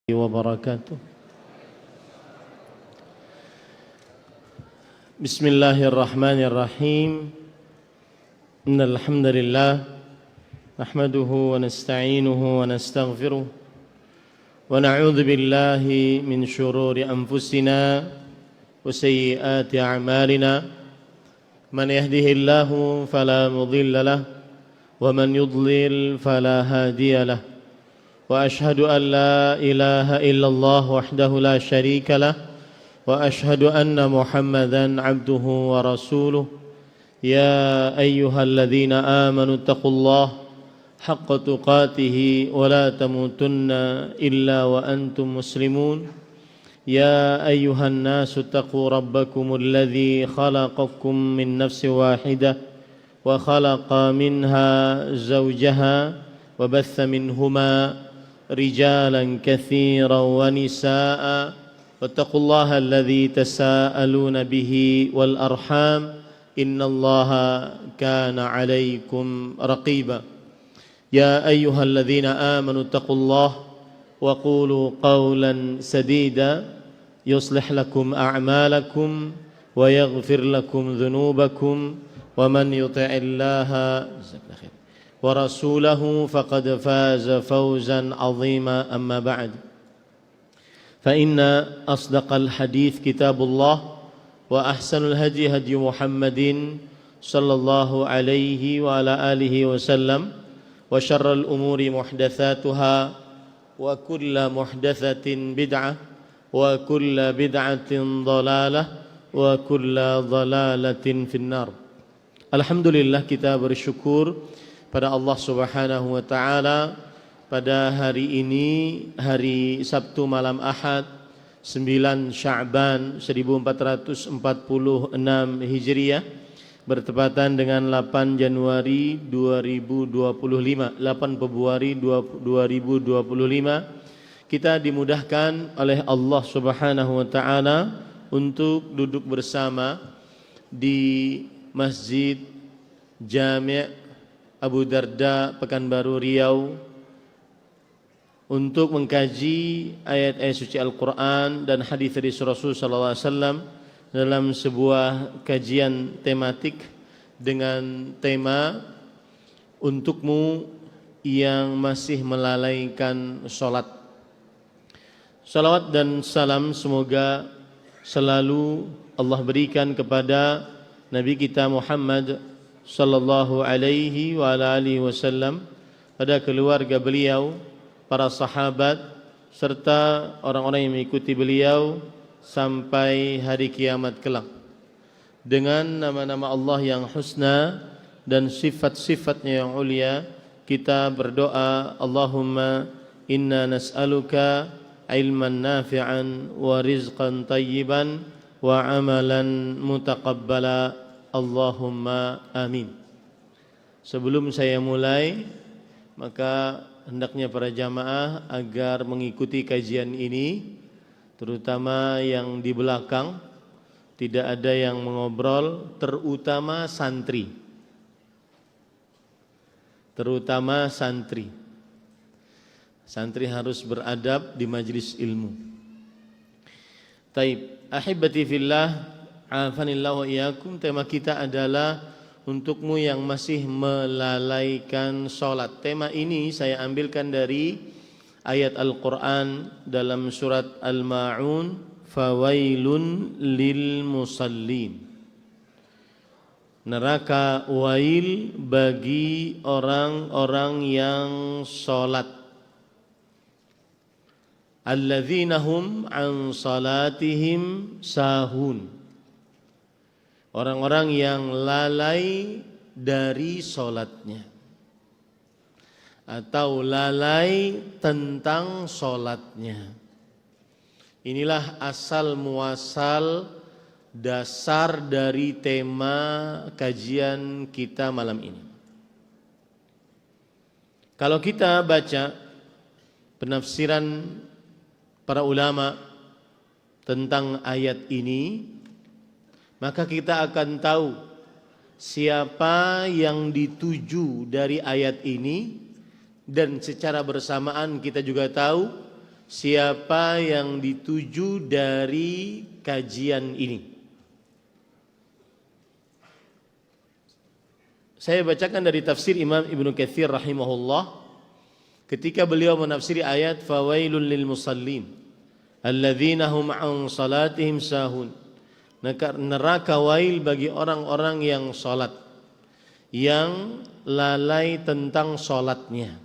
وبركاته. بسم الله الرحمن الرحيم. إن الحمد لله نحمده ونستعينه ونستغفره ونعوذ بالله من شرور أنفسنا وسيئات أعمالنا. من يهده الله فلا مضل له ومن يضلل فلا هادي له. وأشهد أن لا إله إلا الله وحده لا شريك له وأشهد أن محمدًا عبده ورسوله. يا أيها الذين آمنوا اتقوا الله حق تقاته ولا تموتن إلا وأنتم مسلمون. يا أيها الناس اتقوا ربكم الذي خلقكم من نفس واحدة وخلق منها زوجها وبث منهما رجالا كثيرا ونساء واتقوا الله الذي تساءلون به والأرحام إن الله كان عليكم رقيبا. يا أيها الذين آمنوا اتقوا الله وقولوا قولا سديدا يصلح لكم أعمالكم ويغفر لكم ذنوبكم ومن يطع الله ورسوله فقد فاز فوزا عظيما. أما بعد فإن أصدق الحديث كتاب الله وأحسن الهدي هدي محمد صلى الله عليه وعلى آله وسلم وشر الأمور محدثاتها وكل محدثة بدعة وكل بدعة ضلالة وكل ضلالة في النار. Alhamdulillah, kita bersyukur pada Allah Subhanahu wa taala pada hari ini, hari Sabtu malam Ahad 9 Sya'ban 1446 Hijriah, bertepatan dengan 8 Januari 2025, 8 Februari 2025. Kita dimudahkan oleh Allah Subhanahu wa taala untuk duduk bersama di Masjid Jami' Abu Darda, Pekanbaru, Riau, untuk mengkaji ayat-ayat suci Al-Quran dan hadis dari Rasul sallallahu alaihi wasallam dalam sebuah kajian tematik dengan tema untukmu yang masih melalaikan salat. Salawat dan salam semoga selalu Allah berikan kepada Nabi kita Muhammad sallallahu alaihi wa alihi wasallam, pada keluarga beliau, para sahabat, serta orang-orang yang mengikuti beliau sampai hari kiamat kelak. Dengan nama-nama Allah yang husna dan sifat-sifatnya yang ulia, kita berdoa, Allahumma inna nas'aluka ilman nafi'an wa rizqan tayyiban wa amalan mutaqabbala. Allahumma amin. Sebelum saya mulai, maka hendaknya para jamaah agar mengikuti kajian ini, terutama yang di belakang, tidak ada yang mengobrol, terutama santri. Terutama santri. Santri harus beradab di majelis ilmu. Taib, ahibati fillah, afanillah wa iyyakum. Tema kita adalah untukmu yang masih melalaikan salat. Tema ini saya ambilkan dari ayat Al-Quran dalam surat Al-Ma'un, fawailun lil musallin. Neraka wail bagi orang-orang yang salat. Alladzina hum an salatihim sahun. Orang-orang yang lalai dari solatnya atau lalai tentang solatnya. Inilah asal muasal dasar dari tema kajian kita malam ini. Kalau kita baca penafsiran para ulama tentang ayat ini, maka kita akan tahu siapa yang dituju dari ayat ini, dan secara bersamaan kita juga tahu siapa yang dituju dari kajian ini. Saya bacakan dari tafsir Imam Ibnu Katsir rahimahullah ketika beliau menafsiri ayat fawailul lil musallin alladzina hum an salatihim sahun. Neraka wail bagi orang-orang yang salat, yang lalai tentang salatnya.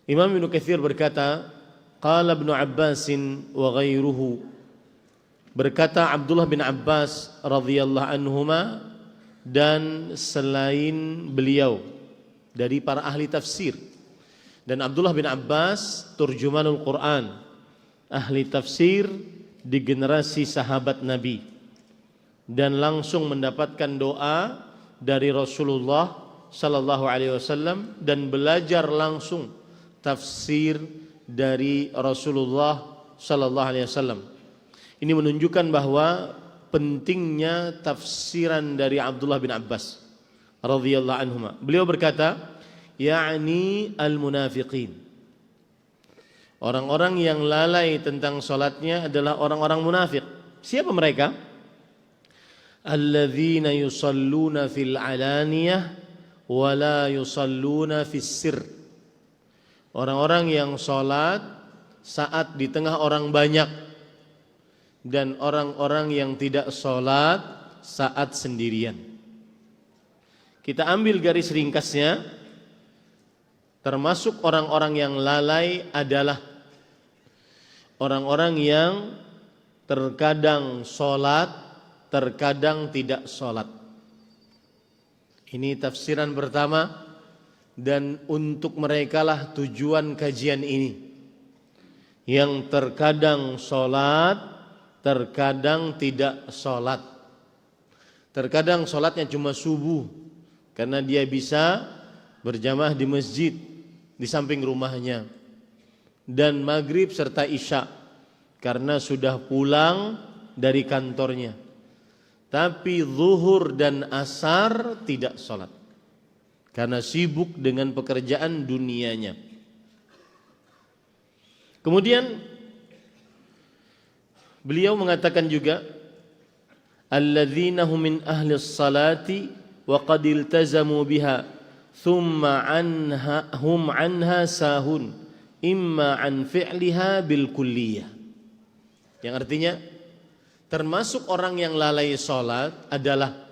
Imam Ibnu Katsir berkata, qala Ibnu Abbasin wa ghairuhu, berkata Abdullah bin Abbas radhiyallahu anhuma dan selain beliau dari para ahli tafsir. Dan Abdullah bin Abbas turjumanul Quran, ahli tafsir di generasi sahabat Nabi, dan langsung mendapatkan doa dari Rasulullah sallallahu alaihi wasallam dan belajar langsung tafsir dari Rasulullah sallallahu alaihi wasallam. Ini menunjukkan bahwa pentingnya tafsiran dari Abdullah bin Abbas radhiyallahu anhuma. Beliau berkata, yakni al-munafiqin. Orang-orang yang lalai tentang salatnya adalah orang-orang munafik. Siapa mereka? Alladzina yusalluna fil alaniyah wa la yusalluna fis sir. Orang-orang yang salat saat di tengah orang banyak, dan orang-orang yang tidak sholat saat sendirian. Kita ambil garis ringkasnya, termasuk orang-orang yang lalai adalah orang-orang yang terkadang sholat, terkadang tidak sholat. Ini tafsiran pertama, dan untuk merekalah tujuan kajian ini. Yang terkadang sholat, terkadang tidak sholat. Terkadang sholatnya cuma subuh karena dia bisa berjamaah di masjid di samping rumahnya, dan maghrib serta isya karena sudah pulang dari kantornya. Tapi zuhur dan asar tidak sholat karena sibuk dengan pekerjaan dunianya. Kemudian beliau mengatakan juga, alladzina hum min ahli salati wa qad iltazamu biha thumma hum anha sahun imma an fi'liha bil kulliyah. Yang artinya termasuk orang yang lalai salat adalah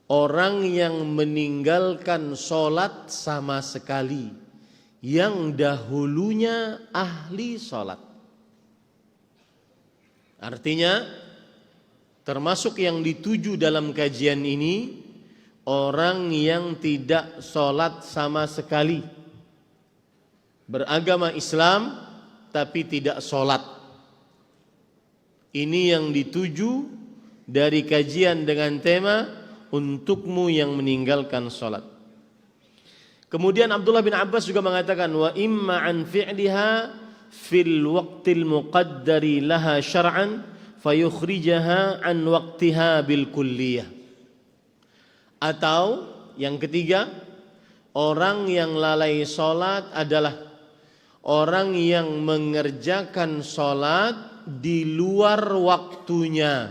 orang yang meninggalkan salat sama sekali, yang dahulunya ahli salat. Artinya termasuk yang dituju dalam kajian ini orang yang tidak sholat sama sekali, beragama Islam tapi tidak sholat. Ini yang dituju dari kajian dengan tema untukmu yang meninggalkan sholat. Kemudian Abdullah bin Abbas juga mengatakan, wa imma an fi'liha fil waqtil muqaddari laha syar'an fayukhrijaha an waqtiha bil kulliyah. Atau yang ketiga, orang yang lalai salat adalah orang yang mengerjakan salat di luar waktunya.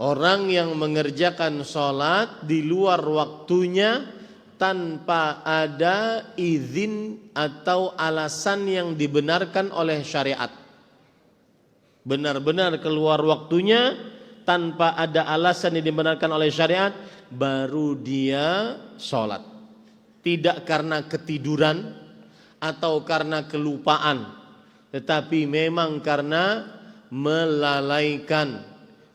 Orang yang mengerjakan salat di luar waktunya tanpa ada izin atau alasan yang dibenarkan oleh syariat. Benar-benar keluar waktunya tanpa ada alasan yang dibenarkan oleh syariat, baru dia sholat. Tidak karena ketiduran atau karena kelupaan, tetapi memang karena melalaikan,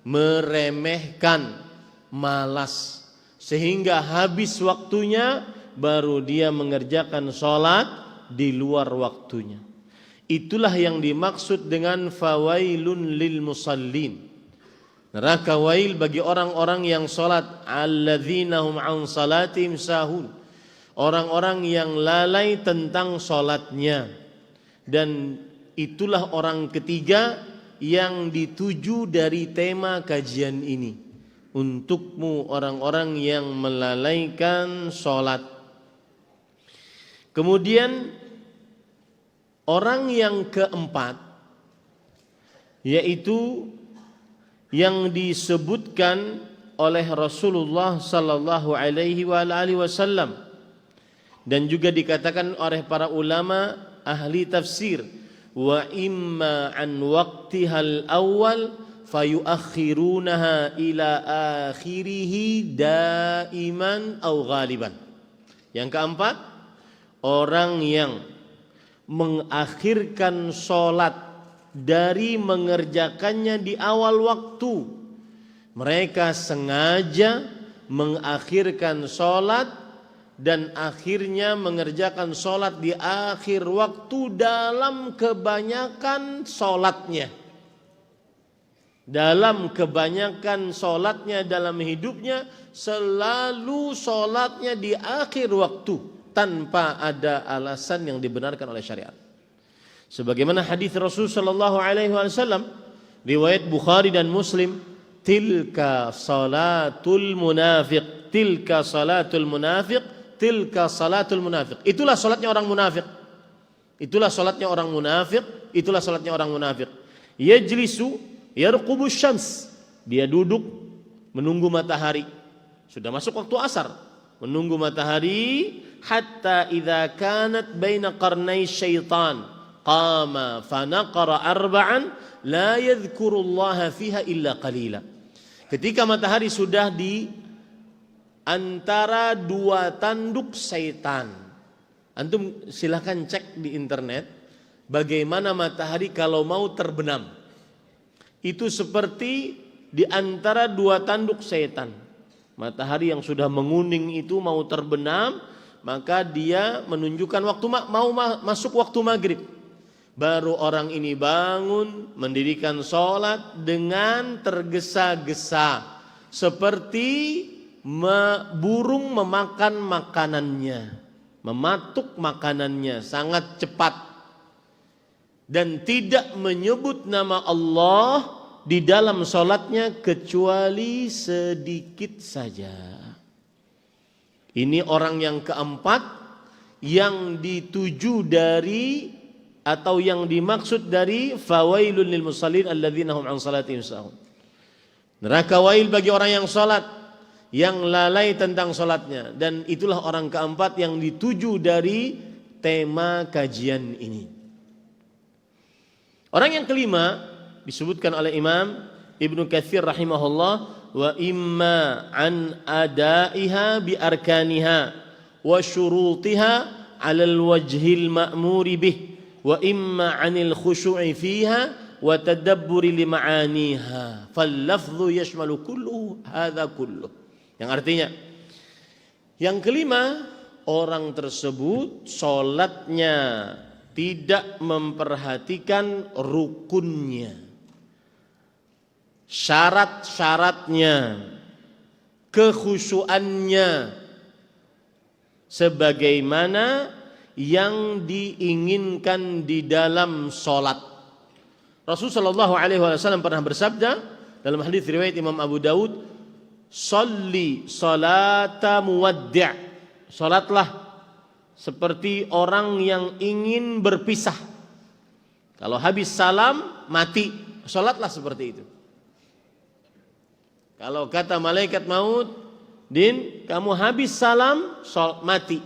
meremehkan, malas, sehingga habis waktunya baru dia mengerjakan sholat di luar waktunya. Itulah yang dimaksud dengan fawailun lil musallin. Neraka wail bagi orang-orang yang sholat, alladzina hum an salatihim sahun, orang-orang yang lalai tentang sholatnya. Dan itulah orang ketiga yang dituju dari tema kajian ini. Untukmu orang-orang yang melalaikan sholat. Kemudian Orang yang keempat yaitu yang disebutkan oleh Rasulullah sallallahu alaihi wasallam dan juga dikatakan oleh para ulama ahli tafsir, wa imma an waqtihal awal fayuakhirunaha ila akhirih daiman au ghaliban. Yang keempat, orang yang mengakhirkan sholat dari mengerjakannya di awal waktu. Mereka sengaja mengakhirkan sholat dan akhirnya mengerjakan sholat di akhir waktu dalam kebanyakan sholatnya. Dalam kebanyakan sholatnya dalam hidupnya selalu sholatnya di akhir waktu tanpa ada alasan yang dibenarkan oleh syariat. Sebagaimana hadis Rasul sallallahu alaihi wasallam riwayat Bukhari dan Muslim, tilka salatul munafiq, tilka salatul munafiq, tilka salatul munafiq. Itulah salatnya orang munafik. Itulah salatnya orang munafik, itulah salatnya orang munafik. Yajlisu yarqubus syams. Dia duduk menunggu matahari. Sudah masuk waktu asar, menunggu matahari hatta idza kanat baina qarnai syaitan qama fanaqara arba'an la yadhkurullaha fiha illa qalila. Ketika matahari sudah di antara dua tanduk syaitan. Antum silahkan cek di internet bagaimana matahari kalau mau terbenam. Itu seperti di antara dua tanduk syaitan. Matahari yang sudah menguning itu mau terbenam, maka dia menunjukkan waktu mau masuk waktu maghrib. Baru orang ini bangun mendirikan sholat dengan tergesa-gesa seperti burung memakan makanannya, mematuk makanannya sangat cepat dan tidak menyebut nama Allah di dalam sholatnya kecuali sedikit saja. Ini orang yang keempat yang dituju dari atau yang dimaksud dari fawailun lil musallin alladzina hum an salatihim sahun. Neraka wail bagi orang yang sholat, yang lalai tentang sholatnya. Dan itulah orang keempat yang dituju dari tema kajian ini. Orang yang kelima disebutkan oleh Imam Ibnu Katsir rahimahullah, wa imma an adaiha bi arkaniha wa syurutiha 'ala al-wajhil ma'muri bih wa imma 'anil khushu'i fiha wa tadabburi li ma'aniha fal lafdhu yashmalu kullu hadza kullu. Yang artinya yang kelima, orang tersebut salatnya tidak memperhatikan rukunnya, syarat-syaratnya, kekhusyuannya sebagaimana yang diinginkan di dalam salat. Rasulullah sallallahu alaihi wasallam pernah bersabda dalam hadis riwayat Imam Abu Daud, "Shalli salata muwaddi'." Salatlah seperti orang yang ingin berpisah. Kalau habis salam mati, salatlah seperti itu. Kalau kata malaikat maut, Din, kamu habis salam, mati.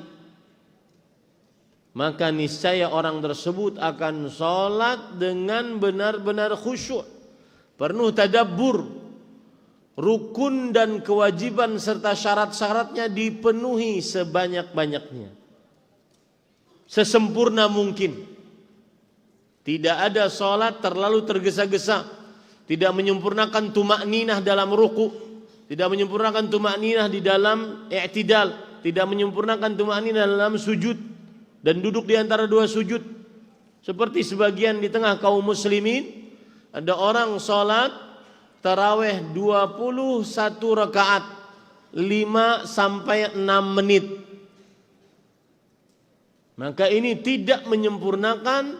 Maka niscaya orang tersebut akan sholat dengan benar-benar khusyuk, penuh tadabbur, rukun dan kewajiban serta syarat-syaratnya dipenuhi sebanyak-banyaknya, sesempurna mungkin. Tidak ada sholat terlalu tergesa-gesa, tidak menyempurnakan tumakninah dalam ruku, tidak menyempurnakan tumakninah di dalam i'tidal, tidak menyempurnakan tumakninah dalam sujud dan duduk di antara dua sujud. Seperti sebagian di tengah kaum muslimin, ada orang sholat tarawih 21 rakaat 5 sampai 6 menit. Maka ini tidak menyempurnakan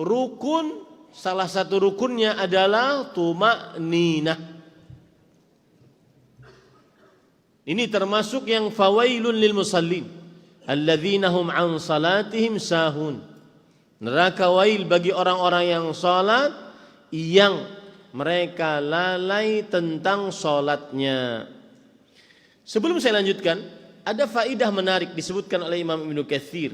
rukun. Salah satu rukunnya adalah tumakninah. Ini termasuk yang fawailun lil musallin alladzina hum an salatihim sahun. Neraka wail bagi orang-orang yang salat yang mereka lalai tentang salatnya. Sebelum saya lanjutkan, ada faedah menarik disebutkan oleh Imam Ibnu Katsir.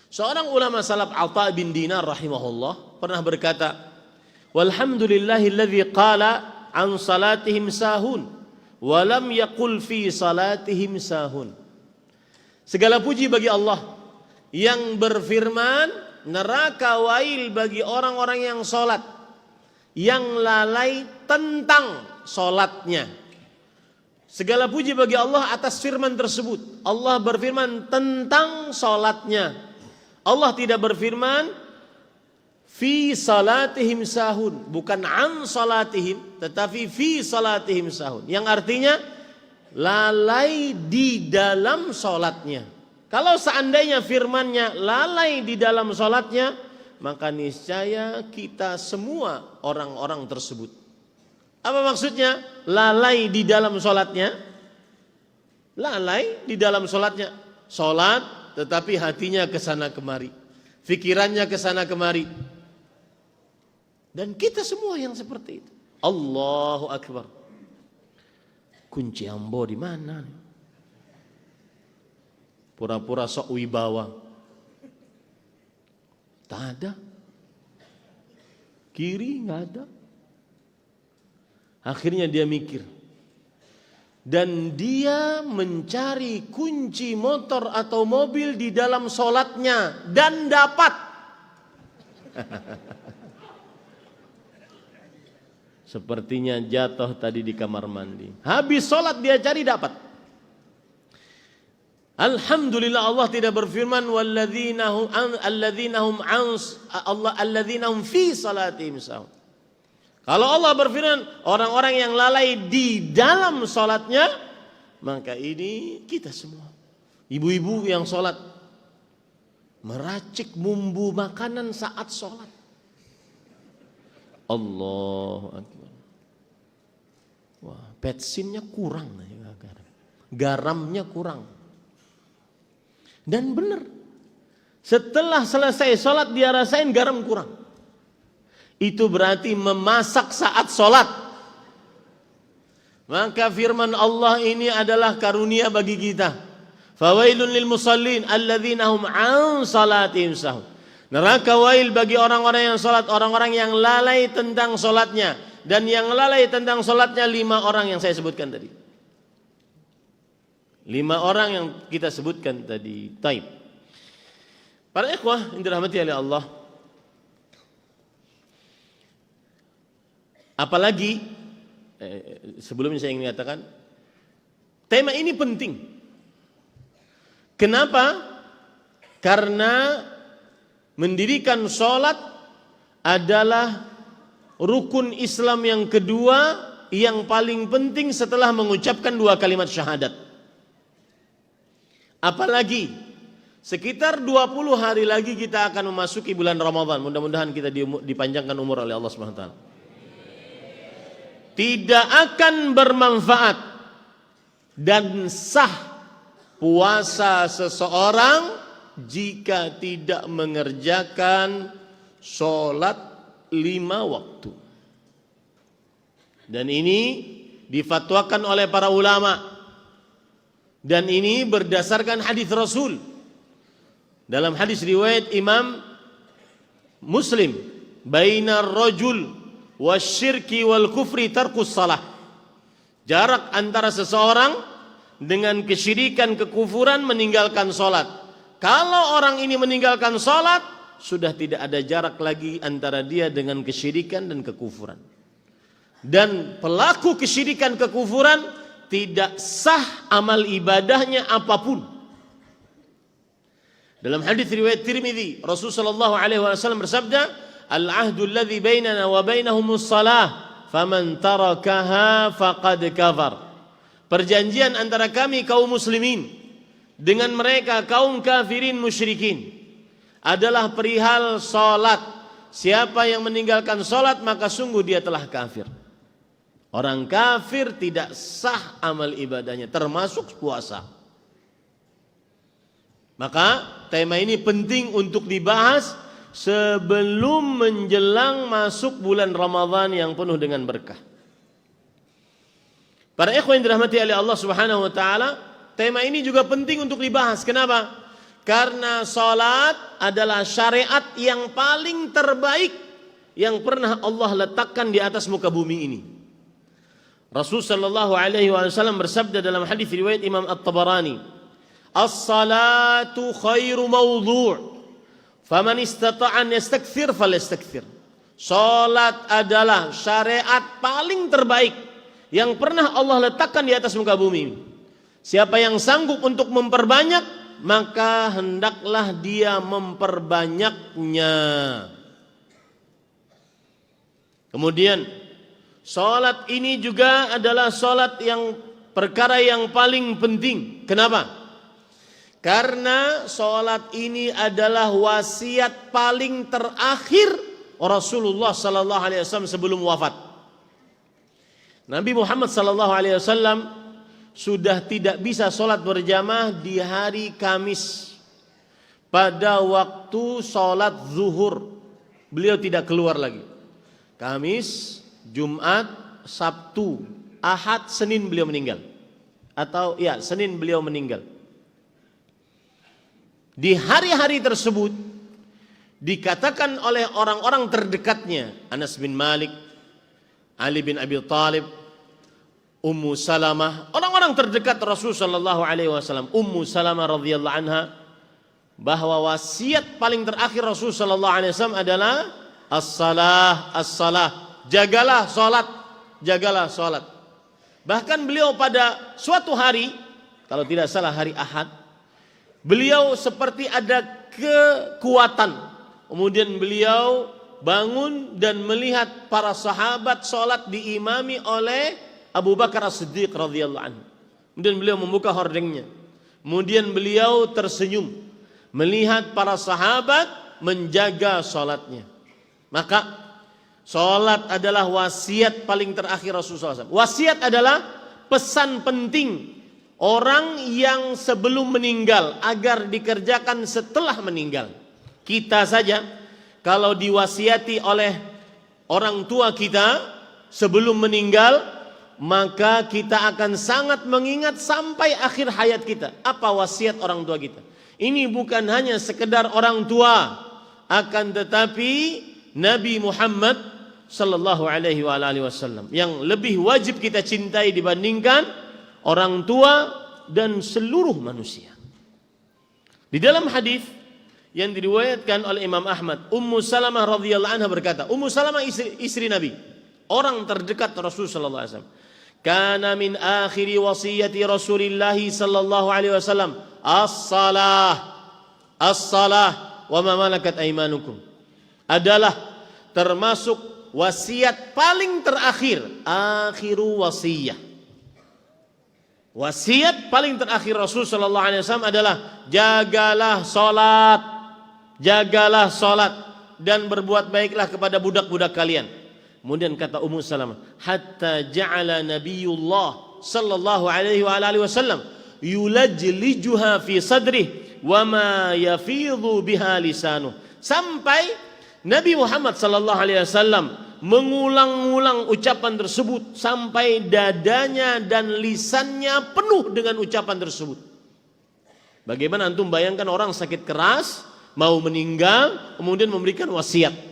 Seorang ulama salaf Atha bin Dinar rahimahullah pernah berkata, "Walhamdulillahilladzi qala an salatihim sahun wa lam yaqul fi salatihim sahun." Segala puji bagi Allah yang berfirman, neraka wail bagi orang-orang yang salat yang lalai tentang salatnya. Segala puji bagi Allah atas firman tersebut. Allah berfirman tentang salatnya. Allah tidak berfirman fi salatihim sahun, bukan an salatihim, tetapi fi salatihim sahun, yang artinya lalai di dalam salatnya. Kalau seandainya firmannya lalai di dalam salatnya, maka niscaya kita semua orang-orang tersebut. Apa maksudnya lalai di dalam salatnya? Lalai di dalam salatnya, salat tetapi hatinya ke sana kemari, pikirannya ke sana kemari. Dan kita semua yang seperti itu. Allahu Akbar. Kunci ambo di mana? Pura-pura sok wibawa. Tak ada. Kiri nggak ada. Akhirnya dia mikir. Dan dia mencari kunci motor atau mobil di dalam sholatnya. Dan dapat. Sepertinya jatuh tadi di kamar mandi. Habis sholat dia cari dapat. Alhamdulillah Allah tidak berfirman walladzina hum fi salatihim sahun. Kalau Allah berfirman orang-orang yang lalai di dalam salatnya, maka ini kita semua. Ibu-ibu yang salat meracik bumbu makanan saat salat. Allahu Akbar. Wah, bensinnya kurang, garamnya kurang. Dan benar, setelah selesai sholat dia rasain garam kurang. Itu berarti memasak saat sholat. Maka firman Allah ini adalah karunia bagi kita. Fawailun lil musallin alladzina hum an salatihim sahun. Neraka wail bagi orang-orang yang sholat, orang-orang yang lalai tentang sholatnya. Dan yang lalai tentang sholatnya 5 orang yang saya sebutkan tadi. 5 orang yang kita sebutkan tadi. Taib. Para ikhwah yang dirahmati oleh Allah, apalagi sebelumnya saya ingin mengatakan tema ini penting. Kenapa? Karena mendirikan sholat adalah rukun Islam yang kedua yang paling penting setelah mengucapkan 2 kalimat syahadat. Apalagi sekitar 20 hari lagi kita akan memasuki bulan Ramadan. Mudah-mudahan kita dipanjangkan umur oleh Allah SWT. Tidak akan bermanfaat dan sah puasa seseorang jika tidak mengerjakan sholat 5 waktu. Dan ini difatwakan oleh para ulama. Dan ini berdasarkan hadis Rasul. Dalam hadis riwayat Imam Muslim, bainar rajul wasyirki wal kufri tarkus salah. Jarak antara seseorang dengan kesyirikan, kekufuran, meninggalkan salat. Kalau orang ini meninggalkan salat, sudah tidak ada jarak lagi antara dia dengan kesyirikan dan kekufuran. Dan pelaku kesyirikan, kekufuran tidak sah amal ibadahnya apapun. Dalam hadis riwayat Tirmidzi, Rasulullah sallallahu alaihi wasallam bersabda, "Al-'ahdu alladhi bainana wa bainahumus shalah, faman tarakaha faqad kafar." Perjanjian antara kami kaum muslimin dengan mereka kaum kafirin musyrikin adalah perihal salat. Siapa yang meninggalkan salat maka sungguh dia telah kafir. Orang kafir tidak sah amal ibadahnya, termasuk puasa. Maka tema ini penting untuk dibahas sebelum menjelang masuk bulan Ramadan yang penuh dengan berkah. Para ikhwan yang dirahmati oleh Allah Subhanahu wa taala, tema ini juga penting untuk dibahas. Kenapa? Karena salat adalah syariat yang paling terbaik yang pernah Allah letakkan di atas muka bumi ini. Rasul sallallahu alaihi wasallam bersabda dalam hadis riwayat Imam At-Tabarani, "As-salatu khairu mawdhu', faman istata'a an yastakthir falyastakthir." Salat adalah syariat paling terbaik yang pernah Allah letakkan di atas muka bumi. Siapa yang sanggup untuk memperbanyak, maka hendaklah dia memperbanyaknya. Kemudian salat ini juga adalah salat yang perkara yang paling penting. Kenapa? Karena salat ini adalah wasiat paling terakhir Rasulullah sallallahu alaihi wasallam sebelum wafat. Nabi Muhammad sallallahu alaihi wasallam sudah tidak bisa salat berjamaah di hari Kamis. Pada waktu salat zuhur beliau tidak keluar lagi. Kamis, Jumat, Sabtu, Ahad, Senin beliau meninggal. Atau ya, Senin beliau meninggal. Di hari-hari tersebut dikatakan oleh orang-orang terdekatnya, Anas bin Malik, Ali bin Abi Thalib, Ummu Salamah, orang-orang terdekat Rasul sallallahu alaihi wasallam, Ummu Salamah radhiyallahu anha, bahwa wasiat paling terakhir Rasul sallallahu alaihi wasallam adalah as-salah, as-salah. Jagalah salat, jagalah salat. Bahkan beliau pada suatu hari, kalau tidak salah hari Ahad, beliau seperti ada kekuatan. Kemudian beliau bangun dan melihat para sahabat salat diimami oleh Abu Bakar As-Siddiq radhiyallahu anhu. Kemudian beliau membuka hordengnya. Kemudian beliau tersenyum melihat para sahabat menjaga salatnya. Maka salat adalah wasiat paling terakhir Rasulullah SAW. Wasiat adalah pesan penting orang yang sebelum meninggal agar dikerjakan setelah meninggal. Kita saja kalau diwasiati oleh orang tua kita sebelum meninggal, maka kita akan sangat mengingat sampai akhir hayat kita. Apa wasiat orang tua kita? Ini bukan hanya sekedar orang tua, akan tetapi Nabi Muhammad sallallahu alaihi wasallam yang lebih wajib kita cintai dibandingkan orang tua dan seluruh manusia. Di dalam hadis yang diriwayatkan oleh Imam Ahmad, Ummu Salamah radhiyallahu anha berkata, Ummu Salamah istri Nabi, orang terdekat Rasul sallallahu alaihi wasallam. Kana min akhiri wasiyati Rasulillah sallallahu alaihi wasallam as-salah, as-salah wa ma malakat aymanukum. Adalah termasuk wasiat paling terakhir, akhiru wasiyah. Wasiat paling terakhir Rasul sallallahu alaihi wasallam adalah jagalah salat, jagalah salat dan berbuat baiklah kepada budak-budak kalian. Kemudian kata Ummu Salamah, hatta ja'ala Nabiyullah sallallahu alaihi wasallam yulajlijuha fi sadrih wa ma yafidhu biha lisanuh. Sampai Nabi Muhammad sallallahu alaihi wasallam mengulang-ulang ucapan tersebut sampai dadanya dan lisannya penuh dengan ucapan tersebut. Bagaimana antum bayangkan orang sakit keras mau meninggal kemudian memberikan wasiat?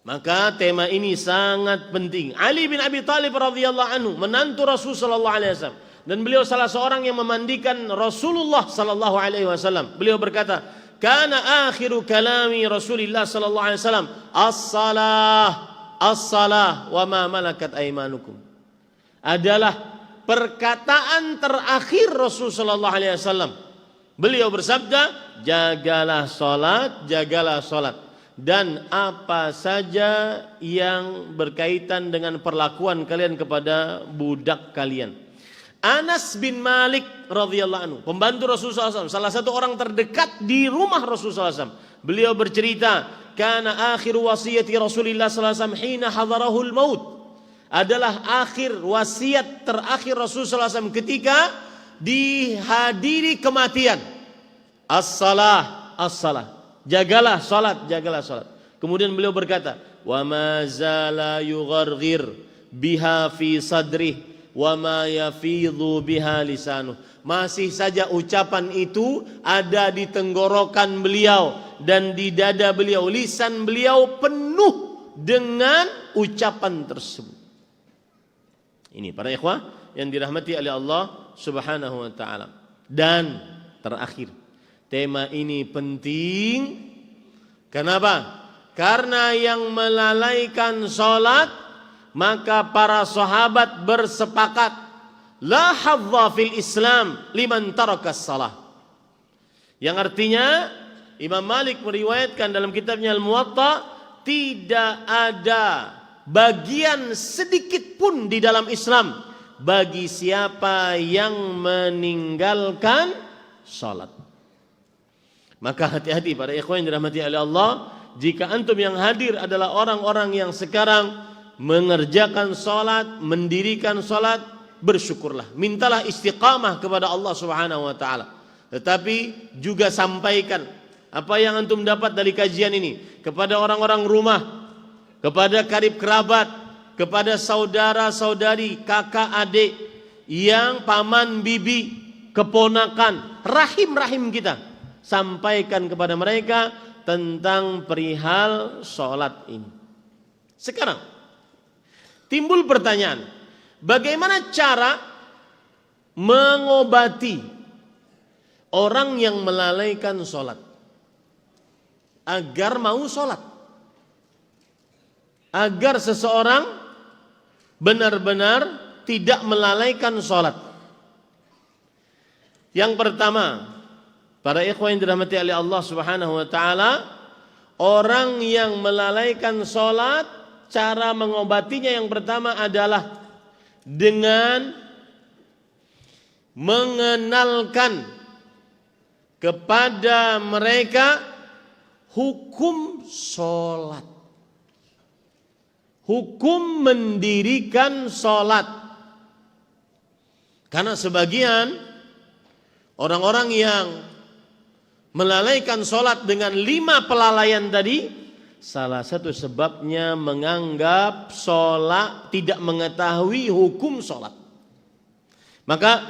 Maka tema ini sangat penting. Ali bin Abi Thalib radhiyallahu anhu, menantu Rasul sallallahu alaihi wasallam, dan beliau salah seorang yang memandikan Rasulullah sallallahu alaihi wasallam. Beliau berkata, "Kana akhiru kalami Rasulillah sallallahu alaihi wasallam as-salah, as-salah wa ma malakat aymanukum." Adalah perkataan terakhir Rasul sallallahu alaihi wasallam. Beliau bersabda, "Jagalah salat, jagalah salat." Dan apa saja yang berkaitan dengan perlakuan kalian kepada budak kalian. Anas bin Malik radhiyallahu anhu, pembantu Rasulullah SAW, salah satu orang terdekat di rumah Rasulullah SAW. Beliau bercerita, kana akhir wasiyati Rasulullah SAW hina hadarahul maut. Adalah akhir wasiat terakhir Rasulullah SAW ketika dihadiri kematian. As-salah, as-salah. Jagalah salat, jagalah salat. Kemudian beliau berkata, wa ma zala yugharghir biha fi sadrih wa ma yafidhu biha lisanuh. Masih saja ucapan itu ada di tenggorokan beliau dan di dada beliau, lisan beliau penuh dengan ucapan tersebut. Ini para ikhwah yang dirahmati oleh Allah Subhanahu wa taala. Dan terakhir, tema ini penting. Kenapa? Karena yang melalaikan salat, maka para sahabat bersepakat, la hadza fil Islam liman tarakas salah. Yang artinya Imam Malik meriwayatkan dalam kitabnya Al-Muwatta, tidak ada bagian sedikit pun di dalam Islam bagi siapa yang meninggalkan salat. Maka hati-hati para ikhwan yang dirahmati oleh Allah, jika antum yang hadir adalah orang-orang yang sekarang mengerjakan salat, mendirikan salat, bersyukurlah, mintalah istiqamah kepada Allah Subhanahu wa taala. Tetapi juga sampaikan apa yang antum dapat dari kajian ini kepada orang-orang rumah, kepada karib kerabat, kepada saudara-saudari, kakak adik, yang paman bibi, keponakan, rahim-rahim kita. Sampaikan kepada mereka tentang perihal salat ini. Sekarang timbul pertanyaan, bagaimana cara mengobati orang yang melalaikan salat agar mau salat, agar seseorang benar-benar tidak melalaikan salat? Yang pertama, para ikhwan yang dirahmati oleh Allah Subhanahu wa taala, orang yang melalaikan salat, cara mengobatinya yang pertama adalah dengan mengenalkan kepada mereka hukum salat, hukum mendirikan salat. Karena sebagian orang-orang yang melalaikan salat dengan 5 pelalaian tadi, salah satu sebabnya menganggap salat, tidak mengetahui hukum salat. Maka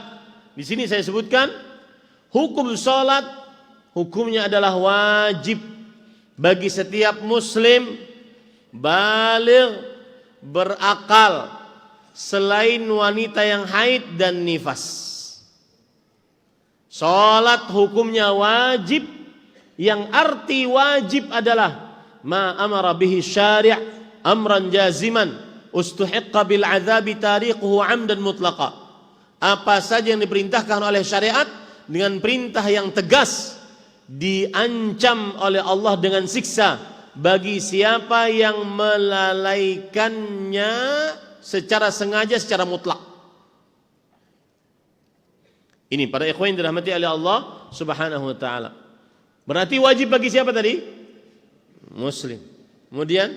di sini saya sebutkan hukum salat, hukumnya adalah wajib bagi setiap muslim baligh, berakal, selain wanita yang haid dan nifas. Salat hukumnya wajib, yang arti wajib adalah ma amara bihi syari' amran jaziman ustuhiqqa bil azabi tariquhu amdan mutlaqa. Apa saja yang diperintahkan oleh syariat dengan perintah yang tegas, diancam oleh Allah dengan siksa bagi siapa yang melalaikannya secara sengaja, secara mutlak. Ini para ikhwan yang dirahmati oleh Allah Subhanahu wa taala. Berarti wajib bagi siapa tadi? Muslim. Kemudian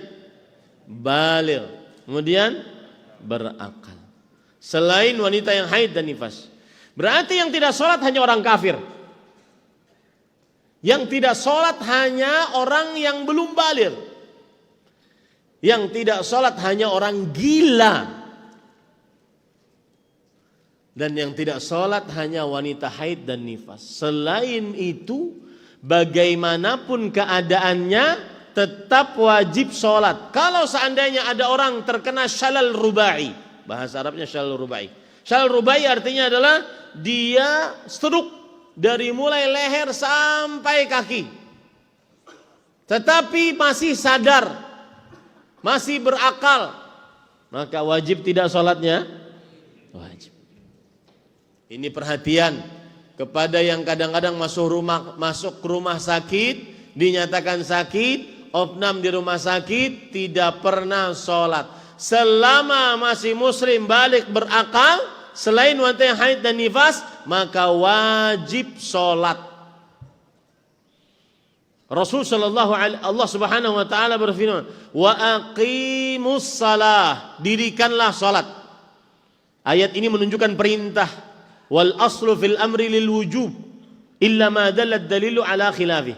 baligh, kemudian berakal. Selain wanita yang haid dan nifas. Berarti yang tidak salat hanya orang kafir. Yang tidak salat hanya orang yang belum baligh. Yang tidak salat hanya orang gila. Dan yang tidak salat hanya wanita haid dan nifas. Selain itu, bagaimanapun keadaannya, tetap wajib salat. Kalau seandainya ada orang terkena syalal rubai, bahasa Arabnya syalal rubai. Syalal rubai artinya adalah dia stroke dari mulai leher sampai kaki, tetapi masih sadar, masih berakal, maka wajib tidak salatnya? Wajib. Ini perhatian kepada yang kadang-kadang masuk ke rumah sakit, dinyatakan sakit, opnam di rumah sakit, tidak pernah sholat. Selama masih muslim, balik, berakal, selain wanita yang haid dan nifas, maka wajib sholat. Rasul sallallahu alaihi Allah Subhanahu wa taala berfirman, "Wa aqimus shalah," dirikanlah salat. Ayat ini menunjukkan perintah wal aslu fil amri lil wujub illa ma dallat dalilu ala khilafih.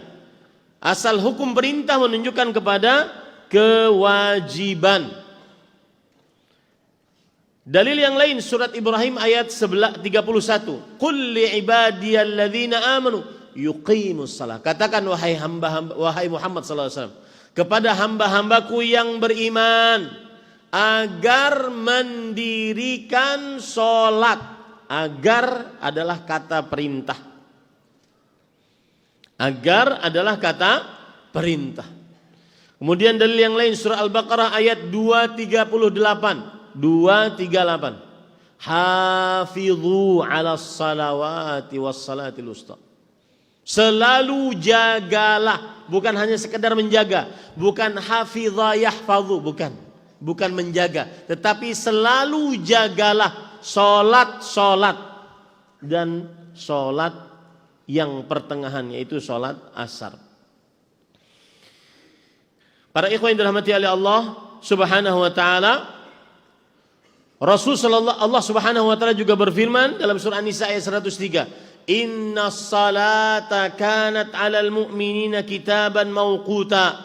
Asal hukum perintah menunjukkan kepada kewajiban. Dalil yang lain surat Ibrahim ayat 31. Qul li ibadiyalladzina amanu yuqimus shalah. Katakan wahai Muhammad sallallahu alaihi wasallam kepada hamba-hambaku yang beriman agar mendirikan salat. Agar adalah kata perintah. Agar adalah kata perintah. Kemudian dalil yang lain surah Al-Baqarah ayat 238. Hafidhu 'alas salawati was salatil wusta. Selalu jagalah, bukan hanya sekedar menjaga, bukan hafidha yahfadhu, bukan menjaga, tetapi selalu jagalah salat dan salat yang pertengahan, yaitu salat asar. Para ikhwan yang dirahmati oleh Allah Subhanahu wa taala, Allah Subhanahu wa taala juga berfirman dalam surah An-Nisa ayat 103, "Innas salata kanat 'alal mu'minina kitaban mauquta."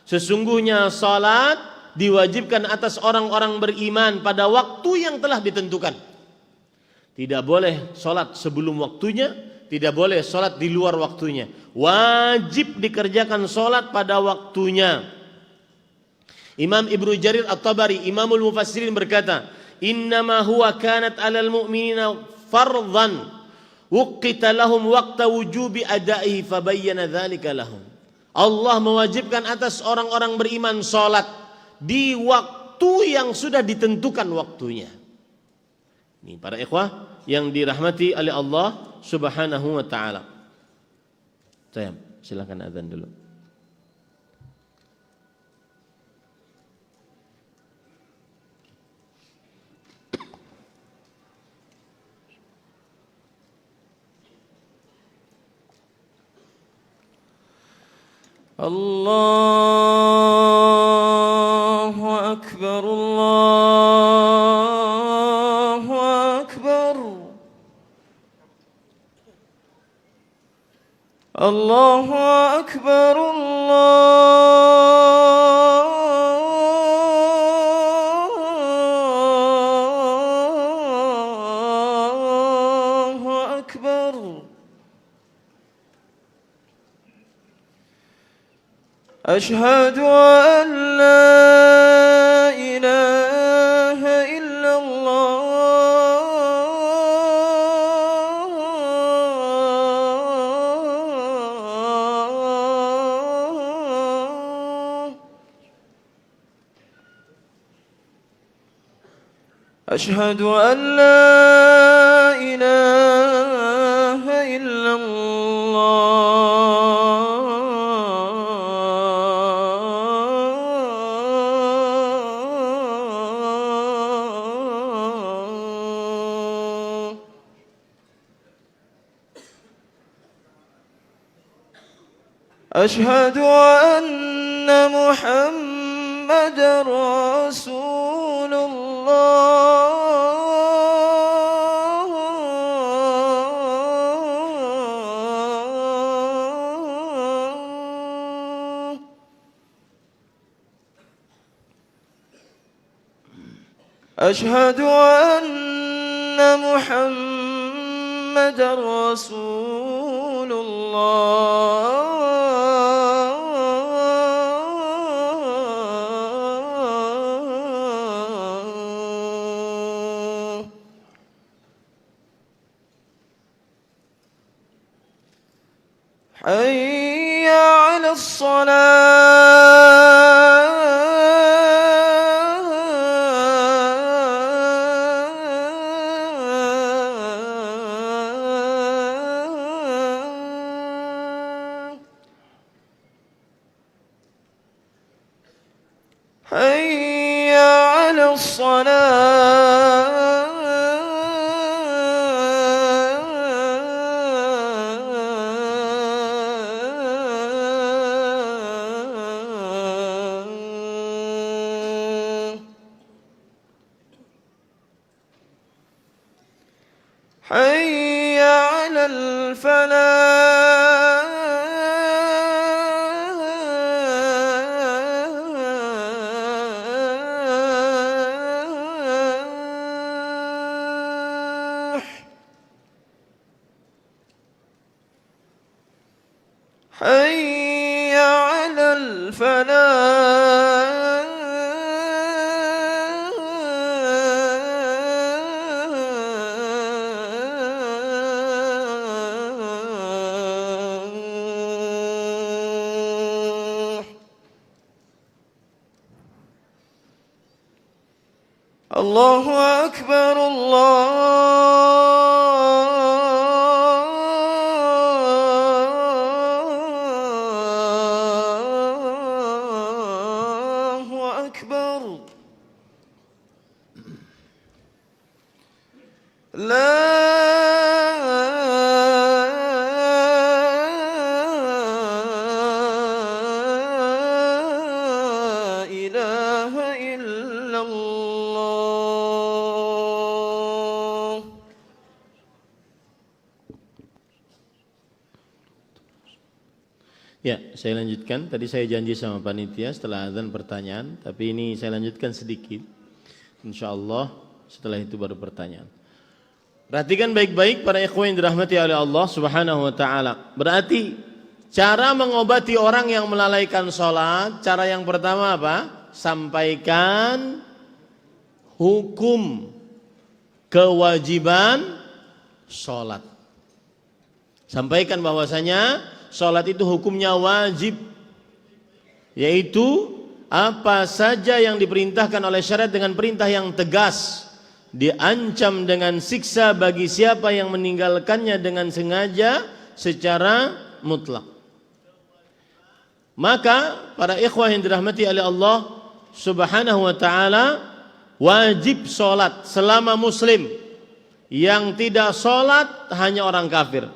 Sesungguhnya salat diwajibkan atas orang-orang beriman pada waktu yang telah ditentukan. Tidak boleh salat sebelum waktunya, tidak boleh salat di luar waktunya. Wajib dikerjakan salat pada waktunya. Imam Ibnu Jarir At-Tabari, Imamul Mufassirin berkata, "Innama huwa kanat 'alal mu'minina fardhan wuqita lahum waqta wujubi adaihi fabayyana dzalika lahum." Allah mewajibkan atas orang-orang beriman salat di waktu yang sudah ditentukan waktunya. Ini para ikhwah yang dirahmati oleh Allah Subhanahu wa taala. Silakan azan dulu. Allahu akbar, Allahu akbar. Allahu akbar, Allahu akbar. أشهد أن لا إله إلا الله. أشهد أن لا إله إلا الله. أشهد أن محمدا رسول الله. أشهد أن محمدا رسول الله. حي على الصلاة. حي على الصلاة. حي على الفلاح حي على الفلاح الله أكبر الله أكبر لا إله إلا الله. Ya, saya lanjutkan. Tadi saya janji sama panitia setelah azan pertanyaan, tapi ini saya lanjutkan sedikit. Insyaallah setelah itu baru pertanyaan. Perhatikan baik-baik para ikhwan yang dirahmati oleh Allah Subhanahu wa taala. Berarti cara mengobati orang yang melalaikan sholat, cara yang pertama apa? Sampaikan hukum kewajiban sholat. Sampaikan bahwasanya sholat itu hukumnya wajib, yaitu apa saja yang diperintahkan oleh syariat dengan perintah yang tegas, diancam dengan siksa bagi siapa yang meninggalkannya dengan sengaja secara mutlak. Maka para ikhwah yang dirahmati oleh Allah Subhanahu wa taala, wajib sholat selama muslim. Yang tidak sholat hanya orang kafir.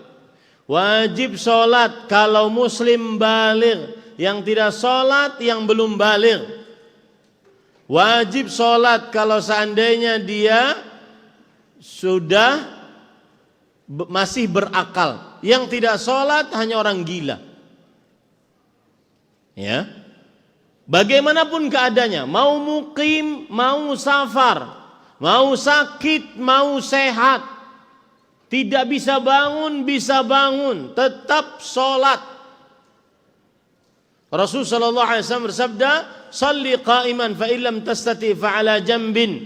Wajib sholat kalau muslim baligh. Yang tidak sholat yang belum baligh. Wajib sholat kalau seandainya dia sudah masih berakal. Yang tidak sholat hanya orang gila. Ya, bagaimanapun keadaannya, mau mukim, mau safar, mau sakit, mau sehat, tidak bisa bangun, tetap sholat. Rasul sallallahu alaihi wasallam bersabda, "Shalli qa'iman fa illam tastati fa ala jambin,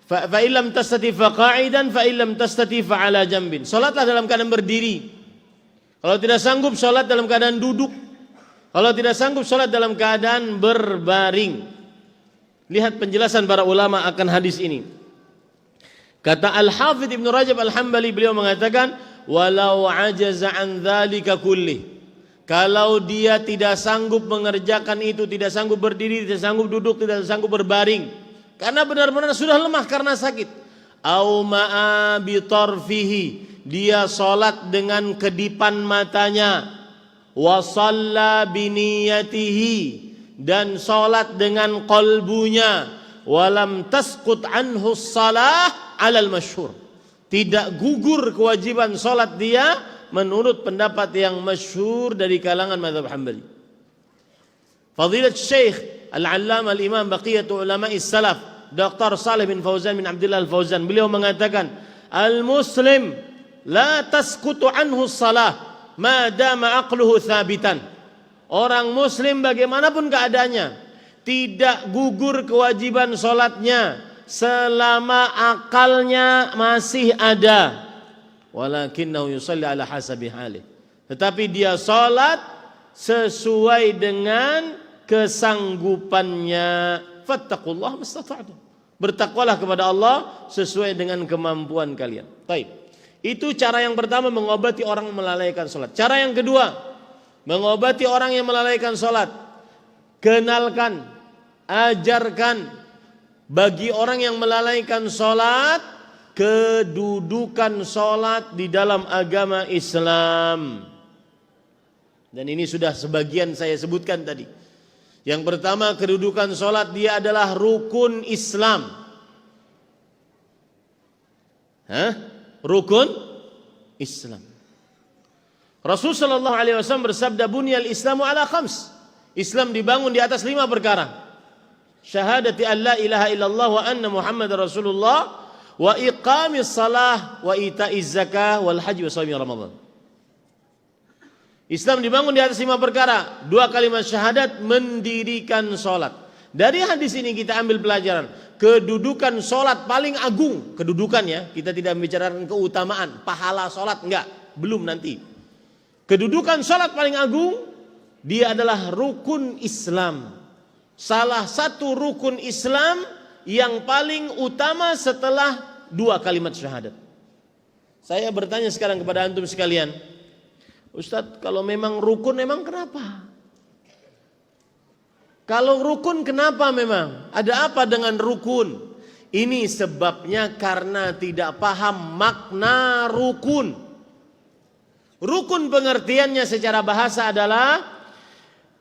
fa illam tastati fa qa'idan, fa illam tastati fa ala jambin." Salatlah dalam keadaan berdiri. Kalau tidak sanggup, salat dalam keadaan duduk. Kalau tidak sanggup, salat dalam keadaan berbaring. Lihat penjelasan para ulama akan hadis ini. Kata Al-Hafidh Ibn Rajab Al-Hambali, beliau mengatakan, "Walau ajaza an dzalika kullih." Kalau dia tidak sanggup mengerjakan itu, tidak sanggup berdiri, tidak sanggup duduk, tidak sanggup berbaring, karena benar-benar sudah lemah karena sakit. Au ma'a bi tarfihi, dia salat dengan kedipan matanya. Wa shalla bi niyatihi, dan salat dengan qalbunya. Walam tasqut anhu shalah 'alal masyhur, tidak gugur kewajiban salat dia menurut pendapat yang masyhur dari kalangan mazhab Hambali. Fadilat Syekh Al-Allamah Al-Imam Baqiyatu Ulama'is Salaf, Dr. Saleh bin Fauzan bin Abdullah Al-Fauzan, beliau mengatakan, "Al-muslim la tasqutu anhu shalah ma dama aqluhu thabitan." Orang muslim bagaimanapun keadaannya, tidak gugur kewajiban salatnya selama akalnya masih ada. Walakinnahu yusalli ala hasabi halih, tetapi dia salat sesuai dengan kesanggupannya. Fattaqullaha mastata'tum, bertakwalah kepada Allah sesuai dengan kemampuan kalian. Baik, itu cara yang pertama, mengobati orang yang melalaikan salat. Cara yang kedua, mengobati orang yang melalaikan salat, kenalkan, ajarkan bagi orang yang melalaikan salat kedudukan salat di dalam agama Islam. Dan ini sudah sebagian saya sebutkan tadi. Yang pertama, kedudukan salat, dia adalah rukun Islam. rukun Islam. Rasul sallallahu alaihi wasallam bersabda, "Bunyal Islamu ala khams." Islam dibangun di atas 5 perkara. Syahadati an la ilaha illallah wa anna Muhammadar Rasulullah wa iqamis salah wa ita'iz zakah wal haji wa shaumi Ramadan. Islam dibangun di atas 5 perkara. 2 kalimat syahadat, mendirikan salat. Dari hadis ini kita ambil pelajaran kedudukan salat paling agung. Kedudukannya, kita tidak membicarakan keutamaan, pahala salat, enggak, belum nanti. Kedudukan salat paling agung, dia adalah rukun Islam. Salah satu rukun Islam yang paling utama setelah 2 kalimat syahadat. Saya bertanya sekarang kepada antum sekalian, Ustadz, kalau memang rukun, memang kenapa? Kalau rukun kenapa memang? Ada apa dengan rukun? Ini sebabnya karena tidak paham makna rukun. Rukun pengertiannya secara bahasa adalah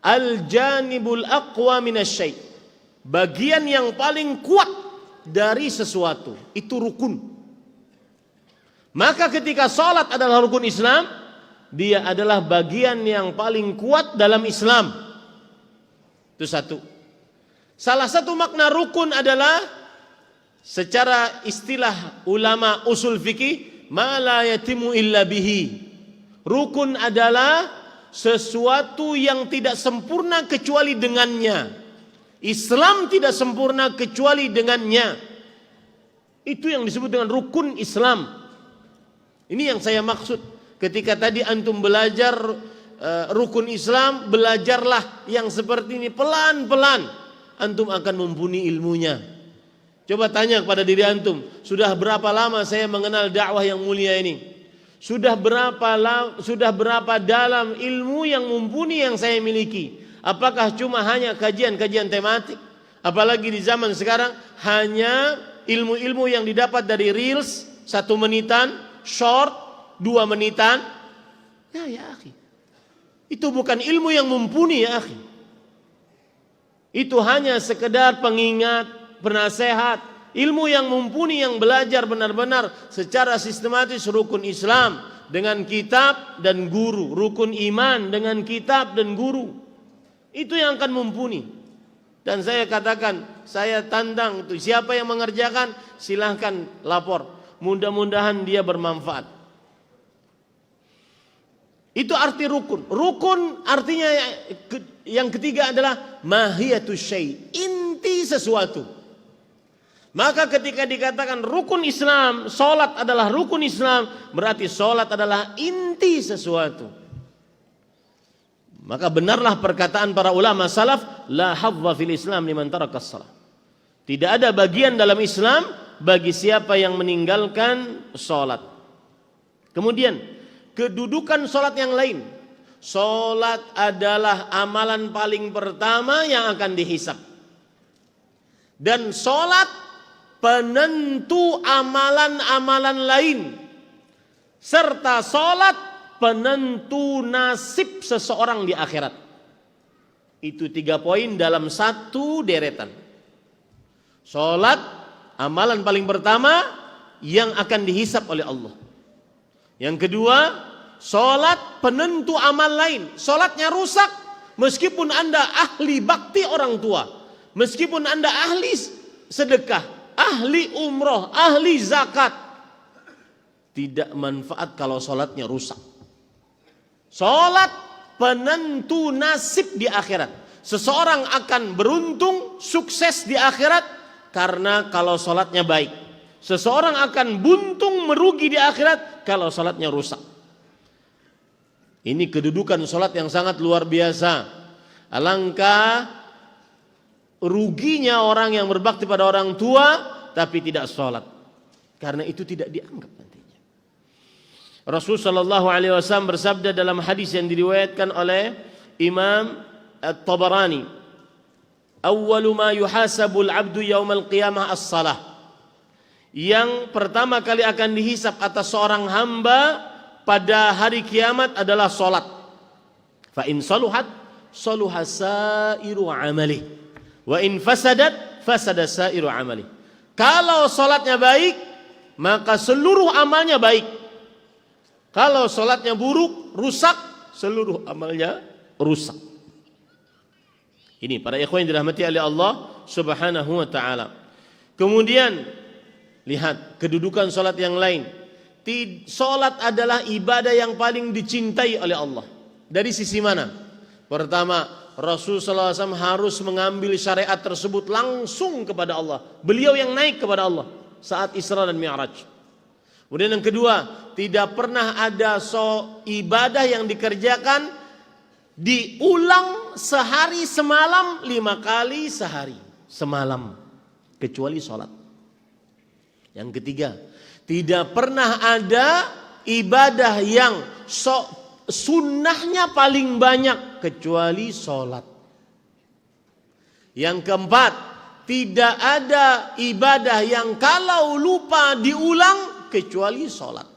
al-janibul aqwa minasyai'. Bagian yang paling kuat dari sesuatu, itu rukun. Maka ketika salat adalah rukun Islam, dia adalah bagian yang paling kuat dalam Islam. Itu satu. Salah satu makna rukun adalah secara istilah ulama usul fikih, ma la yatimu illa bihi. Rukun adalah sesuatu yang tidak sempurna kecuali dengannya. Islam tidak sempurna kecuali dengannya. Itu yang disebut dengan rukun Islam. Ini yang saya maksud. Ketika tadi antum belajar rukun Islam, belajarlah yang seperti ini pelan-pelan. Antum akan mumpuni ilmunya. Coba tanya kepada diri antum, sudah berapa lama saya mengenal dakwah yang mulia ini? Sudah berapa dalam ilmu yang mumpuni yang saya miliki? Apakah cuma hanya kajian-kajian tematik? Apalagi di zaman sekarang hanya ilmu-ilmu yang didapat dari reels 1 menitan, short 2 menitan. Ya akhi, itu bukan ilmu yang mumpuni ya akhi. Itu hanya sekedar pengingat, penasehat. Ilmu yang mumpuni, yang belajar benar-benar secara sistematis rukun Islam dengan kitab dan guru, rukun iman dengan kitab dan guru. Itu yang akan mumpuni. Dan saya katakan, saya tantang itu, siapa yang mengerjakan silahkan lapor. Mudah-mudahan dia bermanfaat. Itu arti rukun. Rukun artinya yang ketiga adalah mahiyatus syai', inti sesuatu. Maka ketika dikatakan rukun Islam, solat adalah rukun Islam, berarti solat adalah inti sesuatu. Maka benarlah perkataan para ulama salaf, la hadza fil Islam liman tarakas shalah. Tidak ada bagian dalam Islam bagi siapa yang meninggalkan solat. Kemudian kedudukan solat yang lain. Solat adalah amalan paling pertama yang akan dihisab. Dan solat penentu amalan-amalan lain, serta solat penentu nasib seseorang di akhirat. Itu 3 poin dalam 1 deretan. Solat amalan paling pertama yang akan dihisab oleh Allah. Yang kedua, solat penentu amal lain. Solatnya rusak meskipun Anda ahli bakti orang tua, meskipun Anda ahli sedekah, ahli umroh, ahli zakat, tidak manfaat kalau solatnya rusak. Solat penentu nasib di akhirat. Seseorang akan beruntung, sukses di akhirat karena kalau solatnya baik. Seseorang akan buntung, merugi di akhirat kalau solatnya rusak. Ini kedudukan solat yang sangat luar biasa. Alangkah ruginya orang yang berbakti pada orang tua tapi tidak sholat, karena itu tidak dianggap nantinya. Rasul sallallahu alaihi wasallam bersabda dalam hadis yang diriwayatkan oleh Imam At-Tabarani, awwalu ma yuhasabul abdu yaumal qiyamah as-salah. Yang pertama kali akan dihisab atas seorang hamba pada hari kiamat adalah sholat. Fa in saluhat saluha sairu amali. Wa in fasadat fasada sairu amali. Kalau salatnya baik, maka seluruh amalnya baik. Kalau sholatnya buruk, rusak, seluruh amalnya rusak. Ini para ikhwan yang dirahmati oleh Allah Subhanahu wa taala. Kemudian lihat kedudukan sholat yang lain. Sholat adalah ibadah yang paling dicintai oleh Allah. Dari sisi mana? Pertama, Rasulullah SAW harus mengambil syariat tersebut langsung kepada Allah. Beliau yang naik kepada Allah saat Isra dan Mi'raj. Kemudian yang kedua, tidak pernah ada ibadah yang dikerjakan diulang sehari semalam 5 kali sehari semalam kecuali sholat. Yang ketiga, tidak pernah ada ibadah yang sunnahnya paling banyak kecuali sholat. Yang keempat, tidak ada ibadah yang kalau lupa diulang kecuali sholat.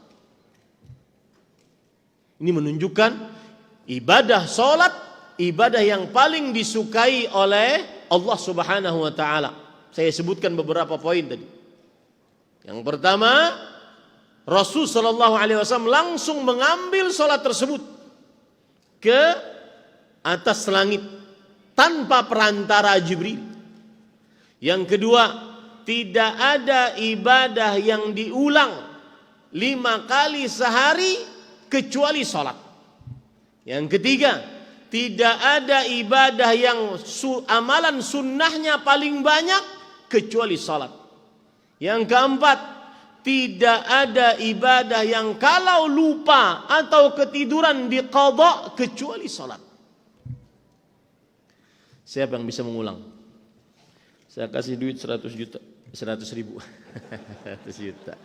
Ini menunjukkan ibadah sholat, ibadah yang paling disukai oleh Allah Subhanahu wa taala. Saya sebutkan beberapa poin tadi. Yang pertama, Rasul sallallahu alaihi wasallam langsung mengambil sholat tersebut ke atas langit tanpa perantara Jibril. Yang kedua, tidak ada ibadah yang diulang 5 kali sehari kecuali sholat. Yang ketiga, tidak ada ibadah yang amalan sunnahnya paling banyak kecuali sholat. Yang keempat, tidak ada ibadah yang kalau lupa atau ketiduran diqadha kecuali sholat. Siapa yang bisa mengulang? Saya kasih duit 100 juta. 100.000. 100 juta.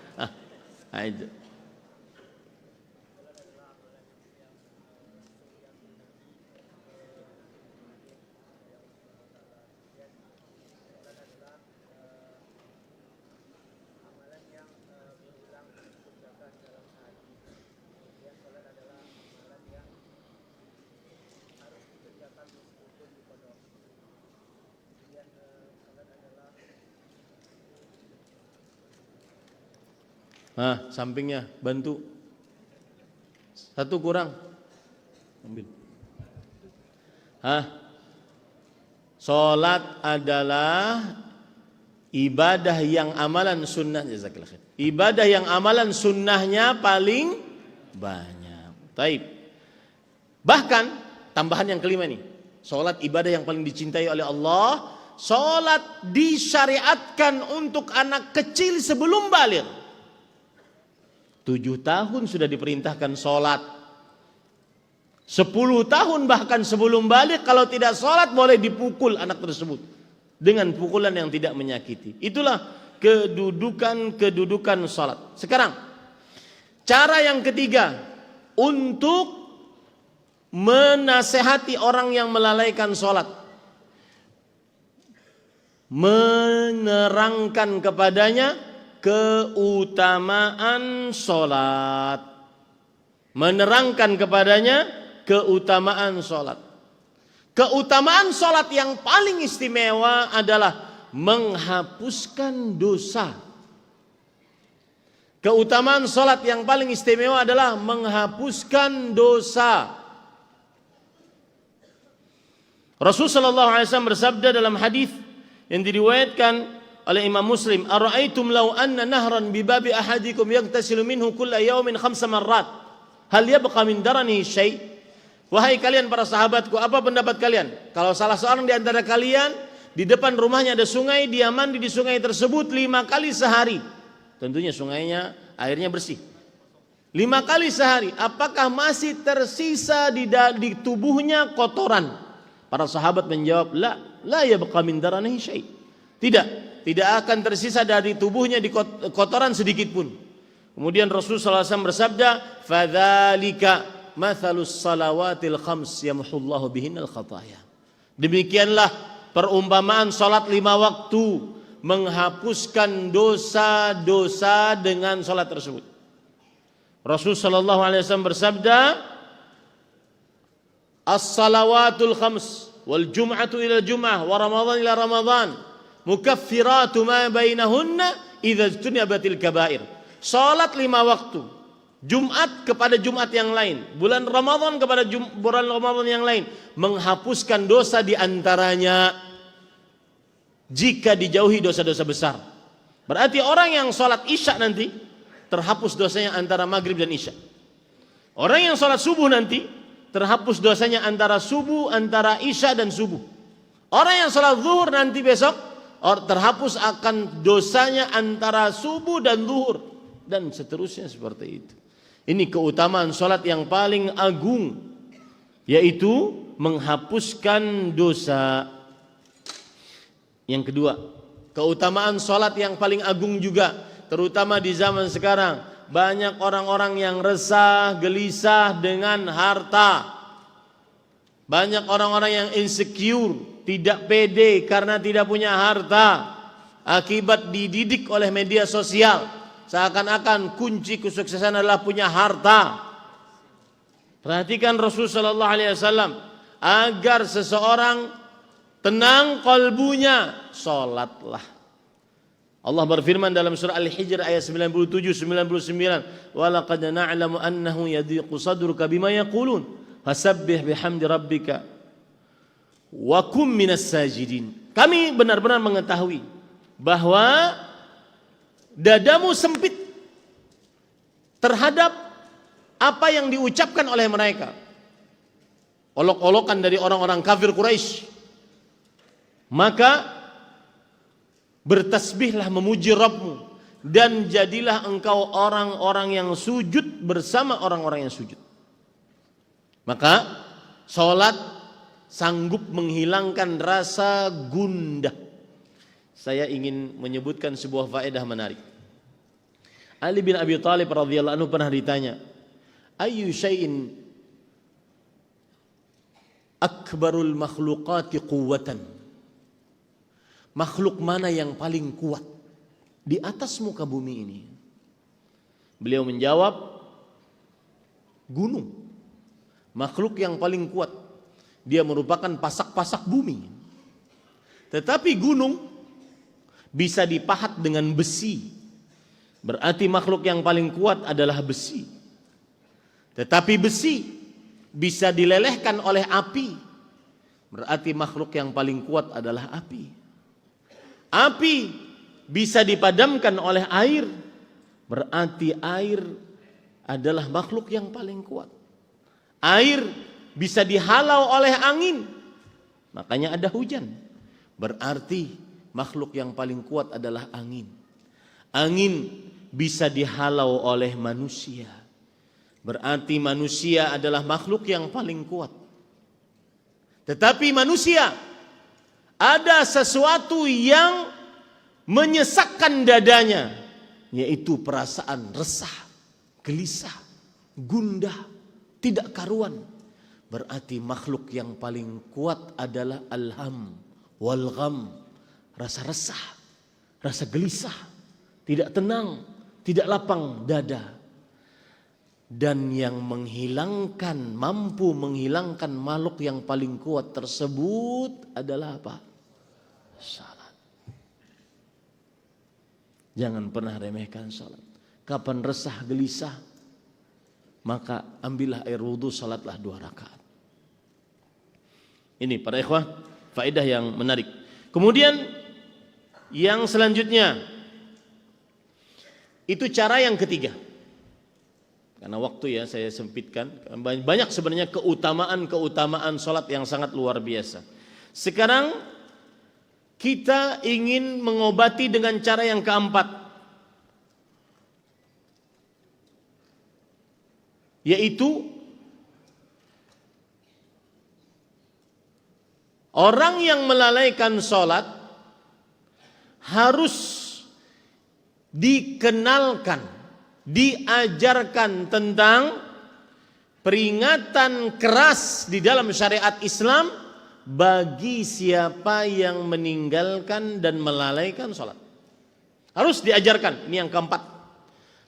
Aja. Sampingnya bantu. Satu kurang. Ambil. Salat adalah ibadah yang amalan sunnah. Ibadah yang amalan sunnahnya paling banyak. Taib. Bahkan tambahan yang kelima nih. Salat ibadah yang paling dicintai oleh Allah. Salat disyariatkan untuk anak kecil sebelum baligh. 7 tahun sudah diperintahkan sholat. 10 tahun bahkan sebelum balik, kalau tidak sholat boleh dipukul anak tersebut dengan pukulan yang tidak menyakiti. Itulah kedudukan sholat. Sekarang cara yang ketiga untuk menasehati orang yang melalaikan sholat, menerangkan kepadanya keutamaan sholat. Menerangkan kepadanya keutamaan sholat. Keutamaan sholat yang paling istimewa adalah menghapuskan dosa. Keutamaan sholat yang paling istimewa adalah menghapuskan dosa. Rasulullah SAW bersabda dalam hadis yang diriwayatkan oleh Imam Muslim, "Ara'aitum law anna nahran bi babi ahadikum yaghtasilu minhu kulla yawmin 5 marrat, hal yabqa min daranihi syai'?" Wahai kalian para sahabatku, apa pendapat kalian kalau salah seorang di antara kalian di depan rumahnya ada sungai, dia mandi di sungai tersebut 5 kali sehari. Tentunya sungainya airnya bersih. 5 kali sehari, apakah masih tersisa di tubuhnya kotoran? Para sahabat menjawab, la yabqa min daranihi syai'. Tidak akan tersisa dari tubuhnya di kotoran sedikit pun. Kemudian Rasulullah SAW bersabda, "Fadzalika mathalus salawatil khams yamhullahu bihinnal khataya." Demikianlah perumpamaan salat 5 waktu menghapuskan dosa-dosa dengan salat tersebut. Rasulullah SAW bersabda, "As-salawatul khams wal jum'atu ila jum'ah wa ramadhan ila ramadhan mukaffiratu ma bainahunna idza ijtunibatil kaba'ir." Sholat 5 waktu, Jumat kepada Jumat yang lain, bulan Ramadan kepada bulan Ramadan yang lain, menghapuskan dosa di antaranya jika dijauhi dosa-dosa besar. Berarti orang yang sholat isya nanti terhapus dosanya antara maghrib dan isya. Orang yang sholat subuh nanti terhapus dosanya antara isya dan subuh. Orang yang sholat zuhur nanti besok terhapus akan dosanya antara subuh dan zuhur, dan seterusnya seperti itu. Ini keutamaan sholat yang paling agung, yaitu menghapuskan dosa. Yang kedua, keutamaan sholat yang paling agung juga, terutama di zaman sekarang, banyak orang-orang yang resah, gelisah dengan harta. Banyak orang-orang yang insecure, tidak pede karena tidak punya harta, akibat dididik oleh media sosial, seakan-akan kunci kesuksesan adalah punya harta. Perhatikan Rasulullah SAW, agar seseorang tenang kalbunya, sholatlah. Allah berfirman dalam surah Al-Hijr ayat 97-99, walaqad na'lamu annahu yadhiqu sadruka bima yaqulun fasabbih bihamdi rabbika wa kum minas sajidin. Kami benar-benar mengetahui bahwa dadamu sempit terhadap apa yang diucapkan oleh mereka, olok-olokan dari orang-orang kafir Quraisy. Maka bertasbihlah memuji Rabbmu, dan jadilah engkau orang-orang yang sujud bersama orang-orang yang sujud. Maka sholat sanggup menghilangkan rasa gundah. Saya ingin menyebutkan sebuah faedah menarik. Ali bin Abi Thalib radhiyallahu anhu pernah ditanya, ayyu syai'in akbarul makhluqati quwwatan? Makhluk mana yang paling kuat di atas muka bumi ini? Beliau menjawab, gunung. Makhluk yang paling kuat, dia merupakan pasak-pasak bumi. Tetapi gunung bisa dipahat dengan besi, berarti makhluk yang paling kuat adalah besi. Tetapi besi bisa dilelehkan oleh api, berarti makhluk yang paling kuat adalah api. Api bisa dipadamkan oleh air, berarti air adalah makhluk yang paling kuat. Air bisa dihalau oleh angin, makanya ada hujan, berarti makhluk yang paling kuat adalah angin. Angin bisa dihalau oleh manusia, berarti manusia adalah makhluk yang paling kuat. Tetapi manusia ada sesuatu yang menyesakkan dadanya, yaitu perasaan resah, gelisah, gundah, tidak karuan. Berarti makhluk yang paling kuat adalah alham wal gham, rasa resah, rasa gelisah, tidak tenang, tidak lapang dada. Dan yang mampu menghilangkan makhluk yang paling kuat tersebut adalah apa? Salat. Jangan pernah remehkan salat. Kapan resah, gelisah, maka ambillah air wudu, salatlah 2 rakaat. Ini para ikhwah, faedah yang menarik. Kemudian yang selanjutnya, itu cara yang ketiga. Karena waktu ya saya sempitkan. Banyak sebenarnya keutamaan salat yang sangat luar biasa. Sekarang kita ingin mengobati dengan cara yang keempat, yaitu orang yang melalaikan salat harus dikenalkan, diajarkan tentang peringatan keras di dalam syariat Islam bagi siapa yang meninggalkan dan melalaikan sholat. Harus diajarkan, ini yang keempat.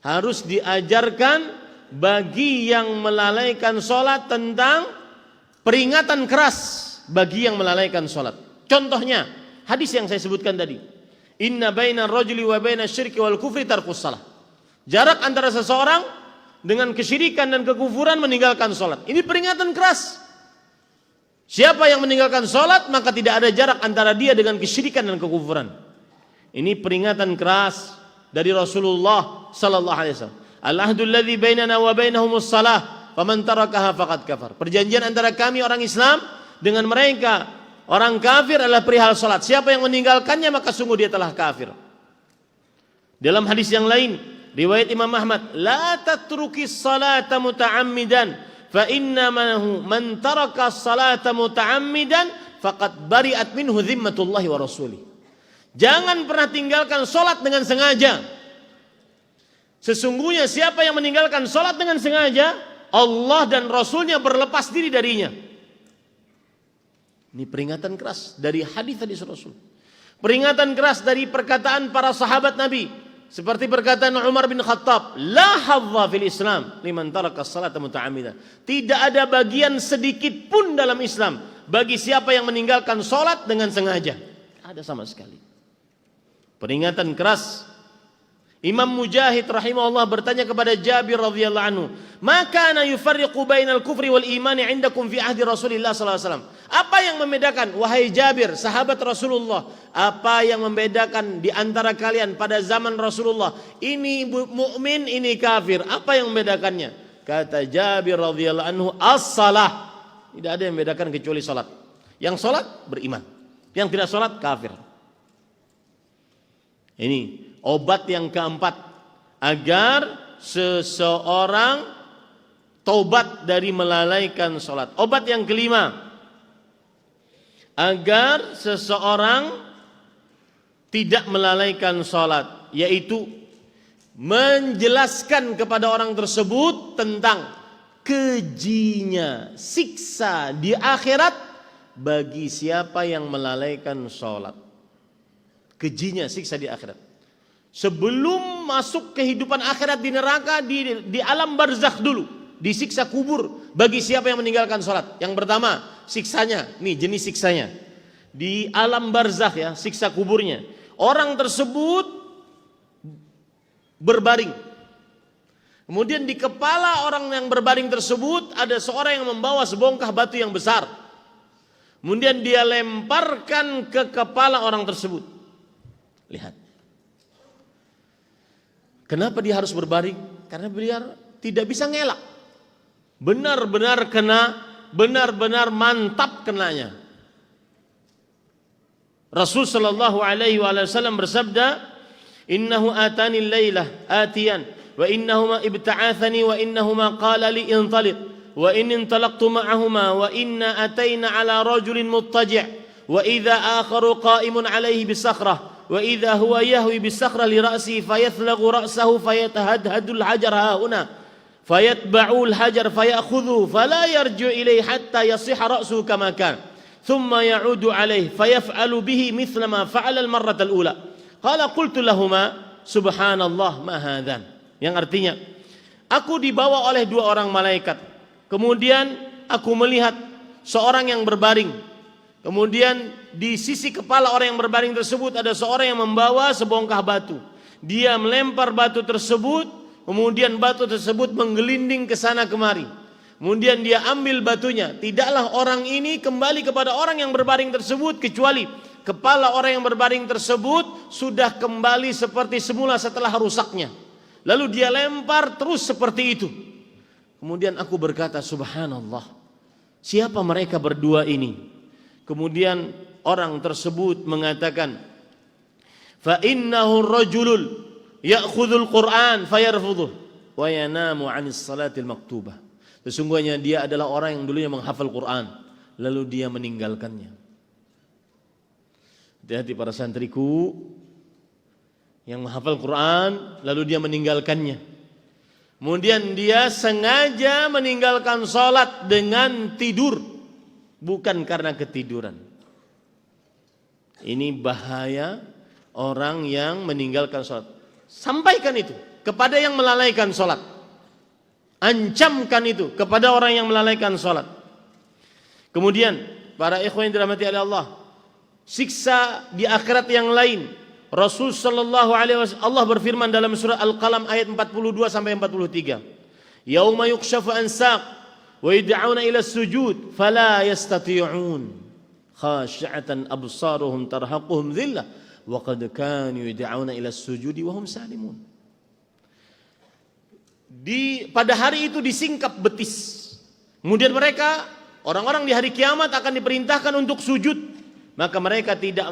Harus diajarkan bagi yang melalaikan sholat tentang peringatan keras bagi yang melalaikan sholat. Contohnya hadis yang saya sebutkan tadi, inna baina rajuli wa baina syirki wal kufri tarkus salah. Jarak antara seseorang dengan kesyirikan dan kekufuran meninggalkan sholat. Ini peringatan keras. Siapa yang meninggalkan sholat maka tidak ada jarak antara dia dengan kesyirikan dan kekufuran. Ini peringatan keras dari Rasulullah sallallahu alaihi wasallam. Al-ahdul ladzi bainana wa bainahumus shalah, faman tarakaha faqad kafar. Perjanjian antara kami orang Islam dengan mereka orang kafir adalah perihal salat. Siapa yang meninggalkannya maka sungguh dia telah kafir. Dalam hadis yang lain riwayat Imam Ahmad, la tatrukis salata muta'ammidan fa innamahu man taraka salata muta'ammidan faqad bari'at minhu dhimmatullahi wa rasulih. Jangan pernah tinggalkan salat dengan sengaja. Sesungguhnya siapa yang meninggalkan salat dengan sengaja, Allah dan Rasulnya berlepas diri darinya. Ini peringatan keras dari hadis-hadis Rasul. Peringatan keras dari perkataan para sahabat Nabi. Seperti perkataan Umar bin Khattab, la hadza fil Islam liman taraka salata muta'ammidan. Tidak ada bagian sedikit pun dalam Islam bagi siapa yang meninggalkan salat dengan sengaja. Tidak ada sama sekali. Peringatan keras. Imam Mujahid rahimahullah bertanya kepada Jabir radhiyallahu anhu, "Maka kana yufarriqu bainal kufri wal imani 'indakum fi ahdi Rasulillah sallallahu alaihi wasallam?" Apa yang membedakan, wahai Jabir, sahabat Rasulullah, apa yang membedakan di antara kalian pada zaman Rasulullah? Ini mukmin, ini kafir. Apa yang membedakannya? Kata Jabir radhiyallahu anhu, as-salah. Tidak ada yang membedakan kecuali salat. Yang salat beriman, yang tidak salat kafir. Ini obat yang keempat agar seseorang taubat dari melalaikan salat. Obat yang kelima agar seseorang tidak melalaikan salat, yaitu menjelaskan kepada orang tersebut tentang kejinya siksa di akhirat bagi siapa yang melalaikan salat. Kejinya siksa di akhirat. Sebelum masuk kehidupan akhirat di neraka, di alam barzakh dulu, disiksa kubur bagi siapa yang meninggalkan sholat. Yang pertama siksanya, nih jenis siksanya di alam barzakh ya, siksa kuburnya. Orang tersebut berbaring, kemudian di kepala orang yang berbaring tersebut ada seorang yang membawa sebongkah batu yang besar, kemudian dia lemparkan ke kepala orang tersebut. Lihat, kenapa dia harus berbaring? Karena biar tidak bisa ngelak. Benar-benar kena, benar-benar mantap kenanya. Rasul sallallahu alaihi wasallam bersabda, "Innahu atani al-lailah atiyan wa innahuma ibta'athani wa innahuma qala li intaliq wa in intalaqtu ma'ahuma wa inna atayna ala rajulin muttaji' wa idza akharu qa'imun alaihi bisakhrah wa idza huwa yahwi bisakhrah li ra'si fayathlaghu ra'sahu fayatahadhadul hajar hauna fayatba'ul hajar fayakhudhu fala yarju ilayhi hatta yasihha ra'suhu kama kan thumma ya'udu alayhi fayaf'alu bihi mithla ma fa'ala al-marrata al-ula." Qala qultu lahumā subhanallah ma hadhan, yang artinya aku dibawa oleh dua orang malaikat, kemudian aku melihat seorang yang berbaring. Kemudian di sisi kepala orang yang berbaring tersebut ada seorang yang membawa sebongkah batu. Dia melempar batu tersebut, kemudian batu tersebut menggelinding ke sana kemari. Kemudian dia ambil batunya. Tidaklah orang ini kembali kepada orang yang berbaring tersebut kecuali kepala orang yang berbaring tersebut sudah kembali seperti semula setelah rusaknya. Lalu dia lempar terus seperti itu. Kemudian aku berkata, subhanallah, siapa mereka berdua ini? Kemudian orang tersebut mengatakan, fa innahu rajulul ya'khudhul Qur'an fayarfudhuh wa yanamu 'anis salatil maktubah. Sesungguhnya dia adalah orang yang dulunya menghafal Quran lalu dia meninggalkannya. Hati-hati para santriku yang menghafal Quran lalu dia meninggalkannya. Kemudian dia sengaja meninggalkan salat dengan tidur, bukan karena ketiduran. Ini bahaya orang yang meninggalkan sholat. Sampaikan itu kepada yang melalaikan sholat. Ancamkan itu kepada orang yang melalaikan sholat. Kemudian para ikhwan yang dirahmati oleh Allah, siksa di akhirat yang lain, Rasul sallallahu alaihi wasallam, Allah berfirman dalam surah Al-Qalam ayat 42 sampai 43. Yauma yukshafu an saq wa yud'auna ila sujud fala yastati'un khashi'atan absaruhum tarhaquhum dhillah wa qad kanu yud'auna ila sujudi wa hum salimun. Pada hari itu disingkap betis. Kemudian mereka, orang-orang di hari kiamat akan diperintahkan untuk sujud. Maka mereka tidak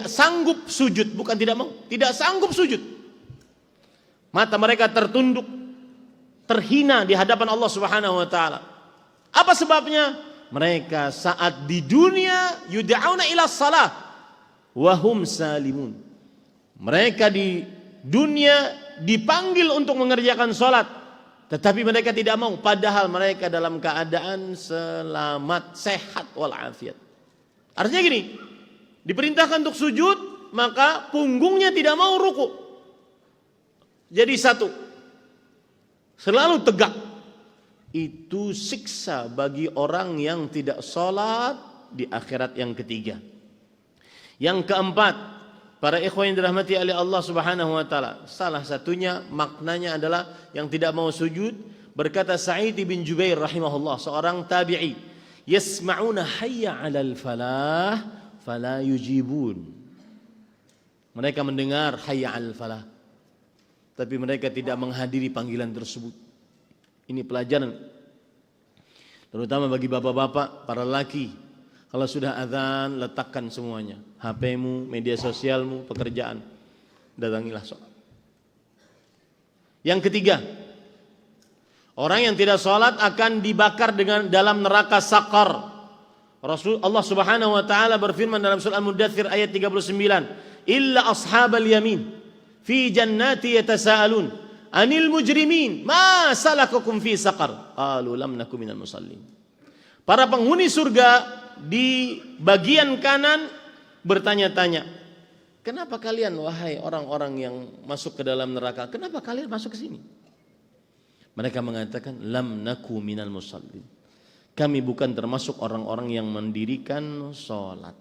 sanggup sujud. Bukan tidak mau, tidak sanggup sujud. Mata mereka tertunduk, terhina di hadapan Allah Subhanahu wa taala. Apa sebabnya? Mereka saat di dunia yud'auna ila shalah wa hum salimun. Mereka di dunia dipanggil untuk mengerjakan salat, tetapi mereka tidak mau, padahal mereka dalam keadaan selamat, sehat walafiat. Artinya gini, diperintahkan untuk sujud, maka punggungnya tidak mau ruku. Jadi satu, selalu tegak. Itu siksa bagi orang yang tidak sholat di akhirat yang ketiga. Yang keempat, para ikhwan yang dirahmati oleh Allah Subhanahu wa taala, salah satunya maknanya adalah yang tidak mau sujud. Berkata Sa'id bin Jubair rahimahullah, seorang tabi'i, yasma'una hayya 'alal falah fala yujibun. Mereka mendengar hayya 'alal falah, tapi mereka tidak menghadiri panggilan tersebut. Ini pelajaran terutama bagi bapak-bapak, para laki. Kalau sudah azan, letakkan semuanya, HP-mu, media sosialmu, pekerjaan, datangilah sholat. Yang ketiga, orang yang tidak sholat akan dibakar dalam neraka sakar. Allah Subhanahu wa taala berfirman dalam surah Al-Mudaththir ayat 39, illa ashabal yamin fi jannati yatasaalun anil mujrimin ma salakakum fi saqar qalu lam nakum minal musallin. Para penghuni surga di bagian kanan bertanya-tanya, kenapa kalian wahai orang-orang yang masuk ke dalam neraka, kenapa kalian masuk ke sini? Mereka mengatakan lam naku minal musallin, kami bukan termasuk orang-orang yang mendirikan sholat.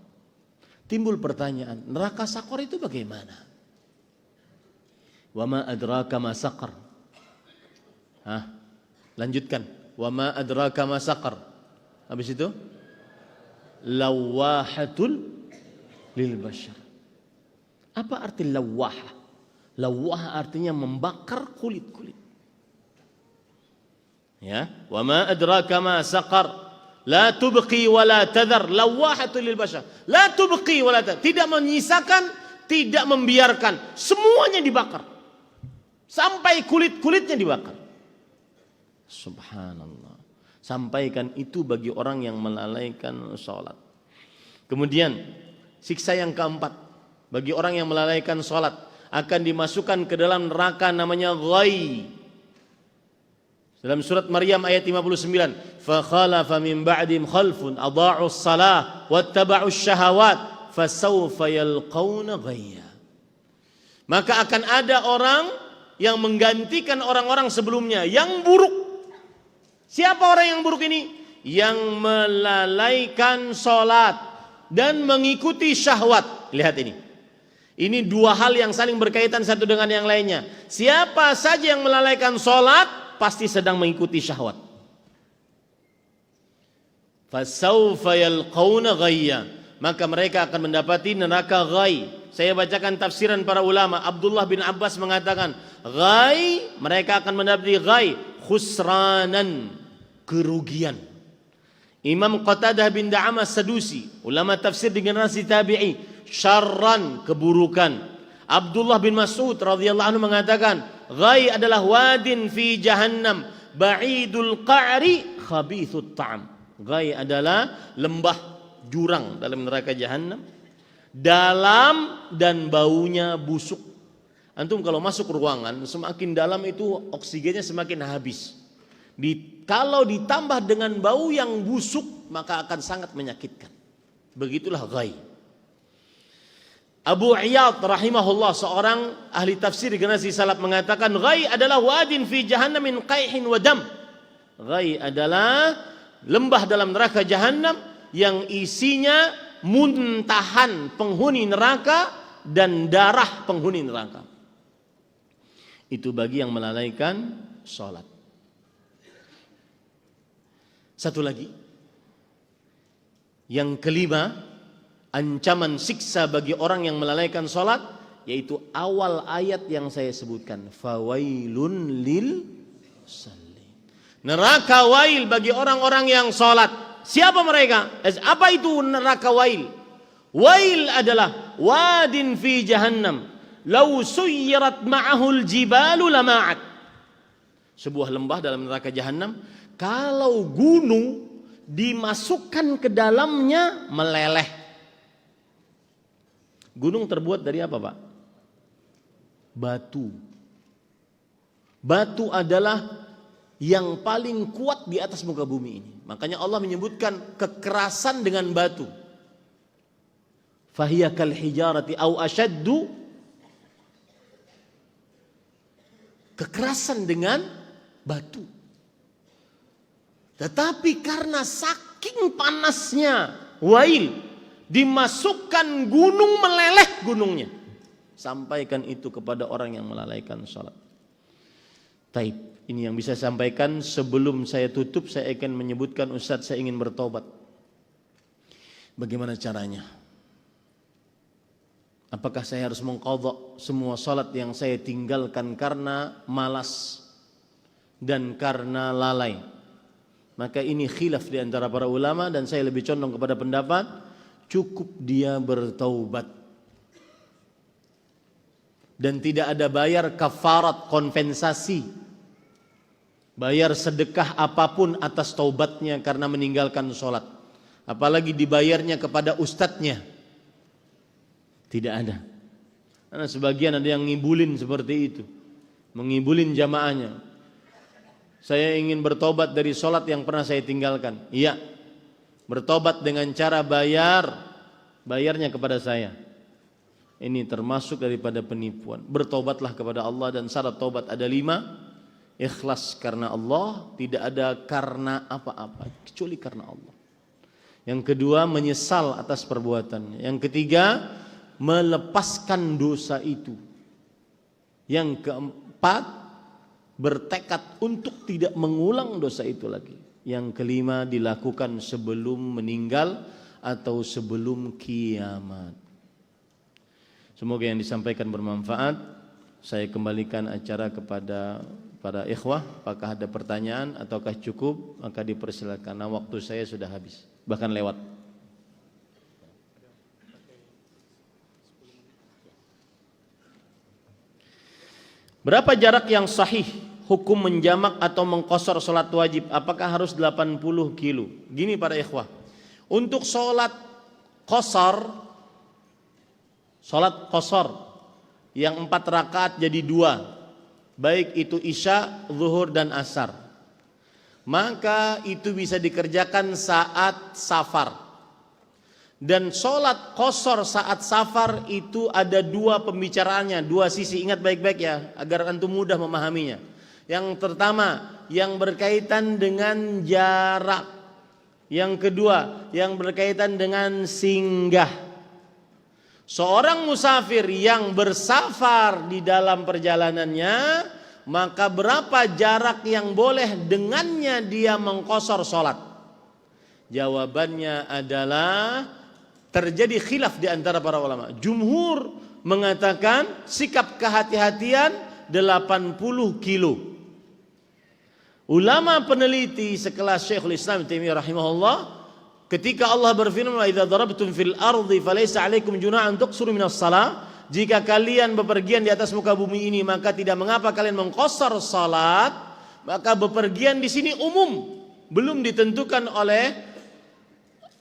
Timbul pertanyaan, neraka sakor itu bagaimana? Wa ma adraka ma saqar. Lanjutkan. Wa ma adraka ma saqar. Habis itu lawahatul lil bashar. Apa arti lawaha? Lawaha artinya membakar kulit-kulit. Ya, wa ma adraka ma saqar. La tubqi wa la tadhar. Lawahatul lil bashar. La tubqi wa la tadhar. Tidak menyisakan, tidak membiarkan. Semuanya dibakar. Sampai kulit-kulitnya dibakar. Subhanallah. Sampaikan itu bagi orang yang melalaikan sholat. Kemudian siksa yang keempat, bagi orang yang melalaikan sholat, akan dimasukkan ke dalam neraka namanya ghai. Dalam surat Maryam ayat 59, fa khalafa min ba'dihim khalfun adha'us shalah wattaba'us syahawat fasawfa yalqauna ghayya. Maka akan ada orang yang menggantikan orang-orang sebelumnya yang buruk. Siapa orang yang buruk ini? Yang melalaikan sholat dan mengikuti syahwat. Lihat ini. Ini dua hal yang saling berkaitan satu dengan yang lainnya. Siapa saja yang melalaikan sholat pasti sedang mengikuti syahwat. Fasawfa yalqauna ghayya. Maka mereka akan mendapati neraka ghai. Saya bacakan tafsiran para ulama. Abdullah bin Abbas mengatakan, ghai, mereka akan mendapati ghai, khusranan, kerugian. Imam Qatadah bin Da'amah Sadusi, ulama tafsir di generasi tabi'i, syarran, keburukan. Abdullah bin Mas'ud radhiyallahu anhu mengatakan, ghai adalah wadin fi jahannam, ba'idul qa'ri, khabithut ta'am. Ghai adalah lembah jurang dalam neraka jahannam, dalam dan baunya busuk. Antum kalau masuk ruangan, semakin dalam itu oksigennya semakin habis. Kalau ditambah dengan bau yang busuk, maka akan sangat menyakitkan. Begitulah ghai. Abu Iyad rahimahullah, seorang ahli tafsir generasi salaf, mengatakan ghai adalah wadin fi jahannam min qaihin wa dam. Ghai adalah lembah dalam neraka jahannam yang isinya muntahan penghuni neraka dan darah penghuni neraka. Itu bagi yang melalaikan sholat. Satu lagi, yang kelima, ancaman siksa bagi orang yang melalaikan sholat, yaitu awal ayat yang saya sebutkan, fawailun lil musallin. Neraka wail bagi orang-orang yang sholat. Siapa mereka? Apa itu neraka wail? Wail adalah wadin fi jahannam law suyirat ma'ahul jibalu lama'at. Sebuah lembah dalam neraka jahanam, kalau gunung dimasukkan ke dalamnya meleleh. Gunung terbuat dari apa, Pak? Batu. Batu adalah yang paling kuat di atas muka bumi ini. Makanya Allah menyebutkan kekerasan dengan batu. Fahiya kal hijarati au ashaddu. Kekerasan dengan batu. Tetapi karena saking panasnya wail, dimasukkan gunung meleleh gunungnya. Sampaikan itu kepada orang yang melalaikan sholat. Taib, ini yang bisa saya sampaikan. Sebelum saya tutup, saya akan menyebutkan, Ustadz, saya ingin bertobat. Bagaimana caranya? Apakah saya harus mengqadha semua salat yang saya tinggalkan karena malas dan karena lalai? Maka ini khilaf di antara para ulama, dan saya lebih condong kepada pendapat cukup dia bertaubat. Dan tidak ada bayar kafarat, kompensasi, bayar sedekah apapun atas taubatnya karena meninggalkan sholat. Apalagi dibayarnya kepada ustadznya. Tidak ada. Karena sebagian ada yang ngibulin seperti itu, mengibulin jamaahnya. Saya ingin bertobat dari sholat yang pernah saya tinggalkan. Iya, bertobat dengan cara bayarnya kepada saya. Ini termasuk daripada penipuan. Bertobatlah kepada Allah, dan syarat tobat ada 5. Ikhlas karena Allah, tidak ada karena apa-apa kecuali karena Allah. Yang kedua, menyesal atas perbuatannya. Yang ketiga, melepaskan dosa itu. Yang keempat, bertekad untuk tidak mengulang dosa itu lagi. Yang kelima, dilakukan sebelum meninggal atau sebelum kiamat. Semoga yang disampaikan bermanfaat. Saya kembalikan acara kepada para ikhwah. Apakah ada pertanyaan ataukah cukup? Maka dipersilakan. Nah, waktu saya sudah habis, bahkan lewat. Berapa jarak yang sahih hukum menjamak atau mengqashar salat wajib? Apakah harus 80 kilo? Gini para ikhwah, untuk salat qashar, yang 4 rakaat jadi 2, baik itu isya, zuhur dan asar, maka itu bisa dikerjakan saat safar. Dan sholat qashar saat safar itu ada 2 pembicaraannya, 2 sisi. Ingat baik-baik ya, agar antum mudah memahaminya. Yang pertama, yang berkaitan dengan jarak. Yang kedua, yang berkaitan dengan singgah. Seorang musafir yang bersafar di dalam perjalanannya, maka berapa jarak yang boleh dengannya dia mengqashar sholat? Jawabannya adalah terjadi khilaf di antara para ulama. Jumhur mengatakan sikap kehati-hatian 80 kilo. Ulama peneliti sekelas Syekhul Islam Ibnu Taimiyah rahimahullah, ketika Allah berfirman, "Wa idza darabtum fil ardi falaysa 'alaikum junahun tuqsuru minas shalah." Jika kalian bepergian di atas muka bumi ini, maka tidak mengapa kalian mengqashar salat. Maka bepergian di sini umum, belum ditentukan oleh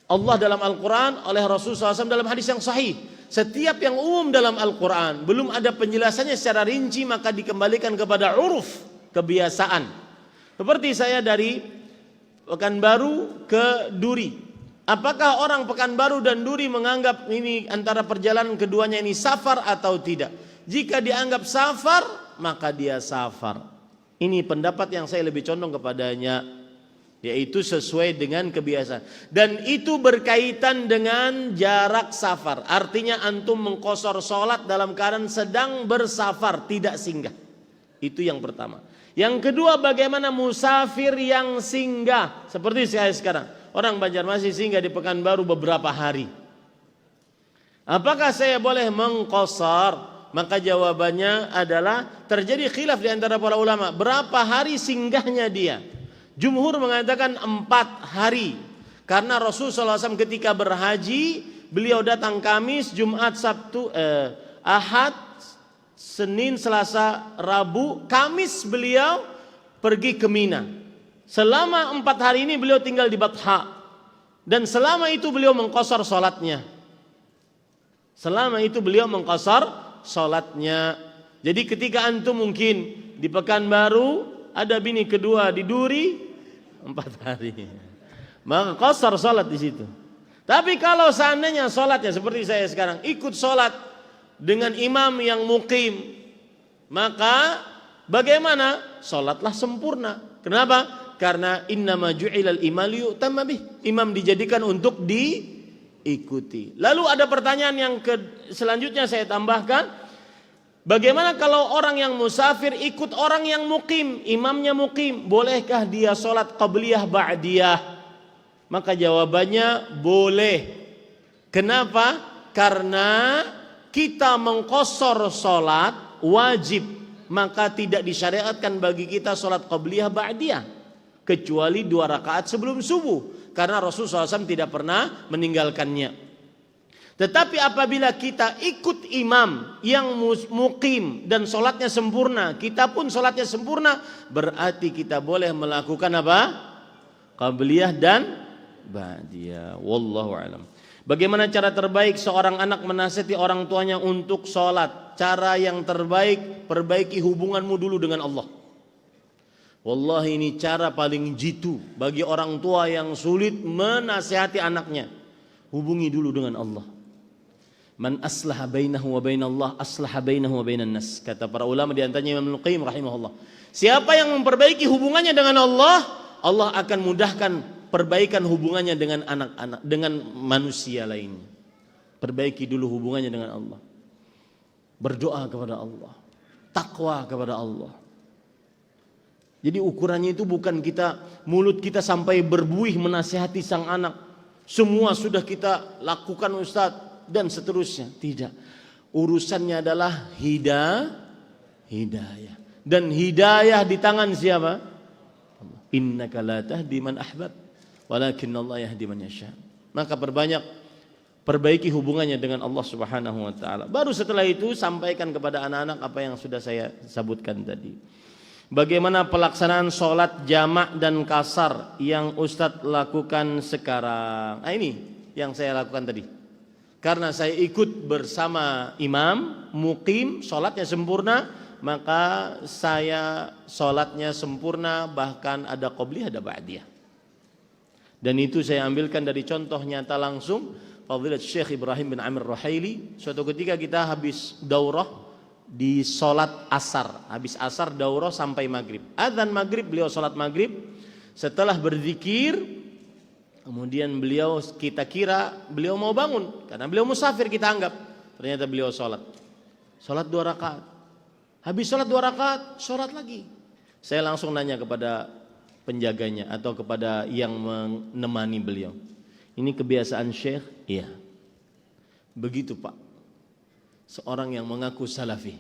Allah dalam Al-Quran, oleh Rasulullah SAW dalam hadis yang sahih. Setiap yang umum dalam Al-Quran belum ada penjelasannya secara rinci, maka dikembalikan kepada uruf, kebiasaan. Seperti saya dari Pekanbaru ke Duri. Apakah orang Pekanbaru dan Duri menganggap ini antara perjalanan keduanya ini safar atau tidak? Jika dianggap safar, maka dia safar. Ini pendapat yang saya lebih condong kepadanya. yaitu sesuai dengan kebiasaan. Dan itu berkaitan dengan jarak safar. Artinya antum mengqashar salat dalam keadaan sedang bersafar, tidak singgah. Itu yang pertama. Yang kedua, bagaimana musafir yang singgah, seperti saya sekarang. Orang Banjarmasin singgah di Pekanbaru beberapa hari. Apakah saya boleh mengqashar? Maka jawabannya adalah terjadi khilaf di antara para ulama. Berapa hari singgahnya dia? Jumhur mengatakan 4 hari. Karena Rasulullah SAW ketika berhaji, beliau datang Kamis, Jumat, Sabtu, Ahad, Senin, Selasa, Rabu. Kamis beliau pergi ke Mina. Selama 4 hari ini beliau tinggal di Batha. Dan selama itu beliau mengqashar salatnya. Selama itu beliau mengqashar salatnya. Jadi ketika antum mungkin di Pekanbaru, ada bini kedua di Duri, 4 hari, maka qashar salat di situ. Tapi kalau seandainya salatnya seperti saya sekarang, ikut salat dengan imam yang muqim, maka bagaimana? Salatlah sempurna. Kenapa? Karena innama ju'ilal imam liyutamma bih. Imam dijadikan untuk diikuti. Lalu ada pertanyaan yang selanjutnya saya tambahkan, bagaimana kalau orang yang musafir ikut orang yang muqim, imamnya muqim, bolehkah dia sholat qabliyah ba'diyah? Maka jawabannya boleh. Kenapa? Karena kita mengqashar sholat wajib, maka tidak disyariatkan bagi kita sholat qabliyah ba'diyah kecuali 2 rakaat sebelum subuh, karena Rasulullah SAW tidak pernah meninggalkannya. Tetapi apabila kita ikut imam yang muqim dan sholatnya sempurna, kita pun sholatnya sempurna, berarti kita boleh melakukan apa? Qabliyah dan ba'diyah. Wallahu a'lam. Bagaimana cara terbaik seorang anak menasihati orang tuanya untuk sholat? Cara yang terbaik, perbaiki hubunganmu dulu dengan Allah. Wallahi ini cara paling jitu bagi orang tua yang sulit menasihati anaknya. Hubungi dulu dengan Allah. Man aslaha bainahu wa bainallah aslaha bainahu wa bainan nas. Kata para ulama di antaranya Imam Al-Qayyim rahimahullah. Siapa yang memperbaiki hubungannya dengan Allah, Allah akan mudahkan perbaikan hubungannya dengan anak-anak, dengan manusia lainnya. Perbaiki dulu hubungannya dengan Allah. Berdoa kepada Allah. Takwa kepada Allah. Jadi ukurannya itu bukan mulut kita sampai berbuih menasihati sang anak. Semua sudah kita lakukan Ustaz dan seterusnya. Tidak. Urusannya adalah hidayah. Dan hidayah di tangan siapa? Innaka la tahdi man ahbab, walakinna Allah yahdi man yasha. Maka perbaiki hubungannya dengan Allah Subhanahu wa taala. Baru setelah itu sampaikan kepada anak-anak apa yang sudah saya sebutkan tadi. Bagaimana pelaksanaan sholat jamak dan kasar yang Ustadz lakukan sekarang? Nah, ini yang saya lakukan tadi. Karena saya ikut bersama imam muqim, sholatnya sempurna, maka saya sholatnya sempurna, bahkan ada qobliyah ada ba'diyah. Dan itu saya ambilkan dari contoh nyata langsung Fadilat Syekh Ibrahim bin Amir Ruhaili. Suatu ketika kita habis daurah di sholat asar, habis asar daurah sampai maghrib. Adzan maghrib, beliau sholat maghrib. Setelah berzikir, kemudian kita kira beliau mau bangun karena beliau musafir, kita anggap. Ternyata beliau sholat 2 rakaat. Habis sholat 2 rakaat, sholat lagi. Saya langsung nanya kepada penjaganya atau kepada yang menemani beliau, ini kebiasaan Syekh? Iya. Begitu Pak. Seorang yang mengaku salafi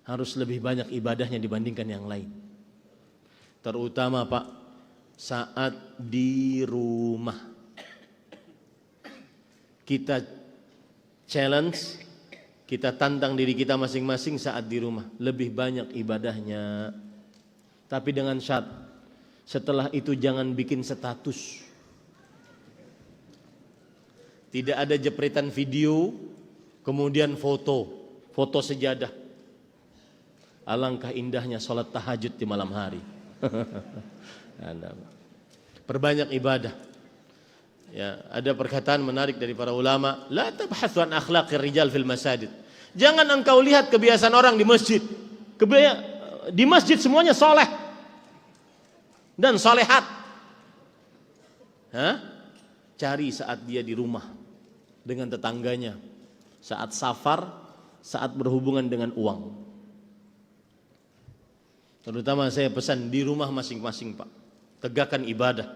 harus lebih banyak ibadahnya dibandingkan yang lain. Terutama Pak, saat di rumah. Kita challenge, kita tantang diri kita masing-masing saat di rumah. Lebih banyak ibadahnya. Tapi dengan syarat, setelah itu jangan bikin status. Tidak ada jepretan video, kemudian foto sejadah. Alangkah indahnya sholat tahajud di malam hari. Perbanyak ibadah. Ya, ada perkataan menarik dari para ulama, la tabhathu an akhlaqir rijal fil masajid. Jangan engkau lihat kebiasaan orang di masjid. Di masjid semuanya soleh dan solehat. Cari saat dia di rumah dengan tetangganya, saat safar, saat berhubungan dengan uang. Terutama saya pesan di rumah masing-masing, Pak. Tegakkan ibadah.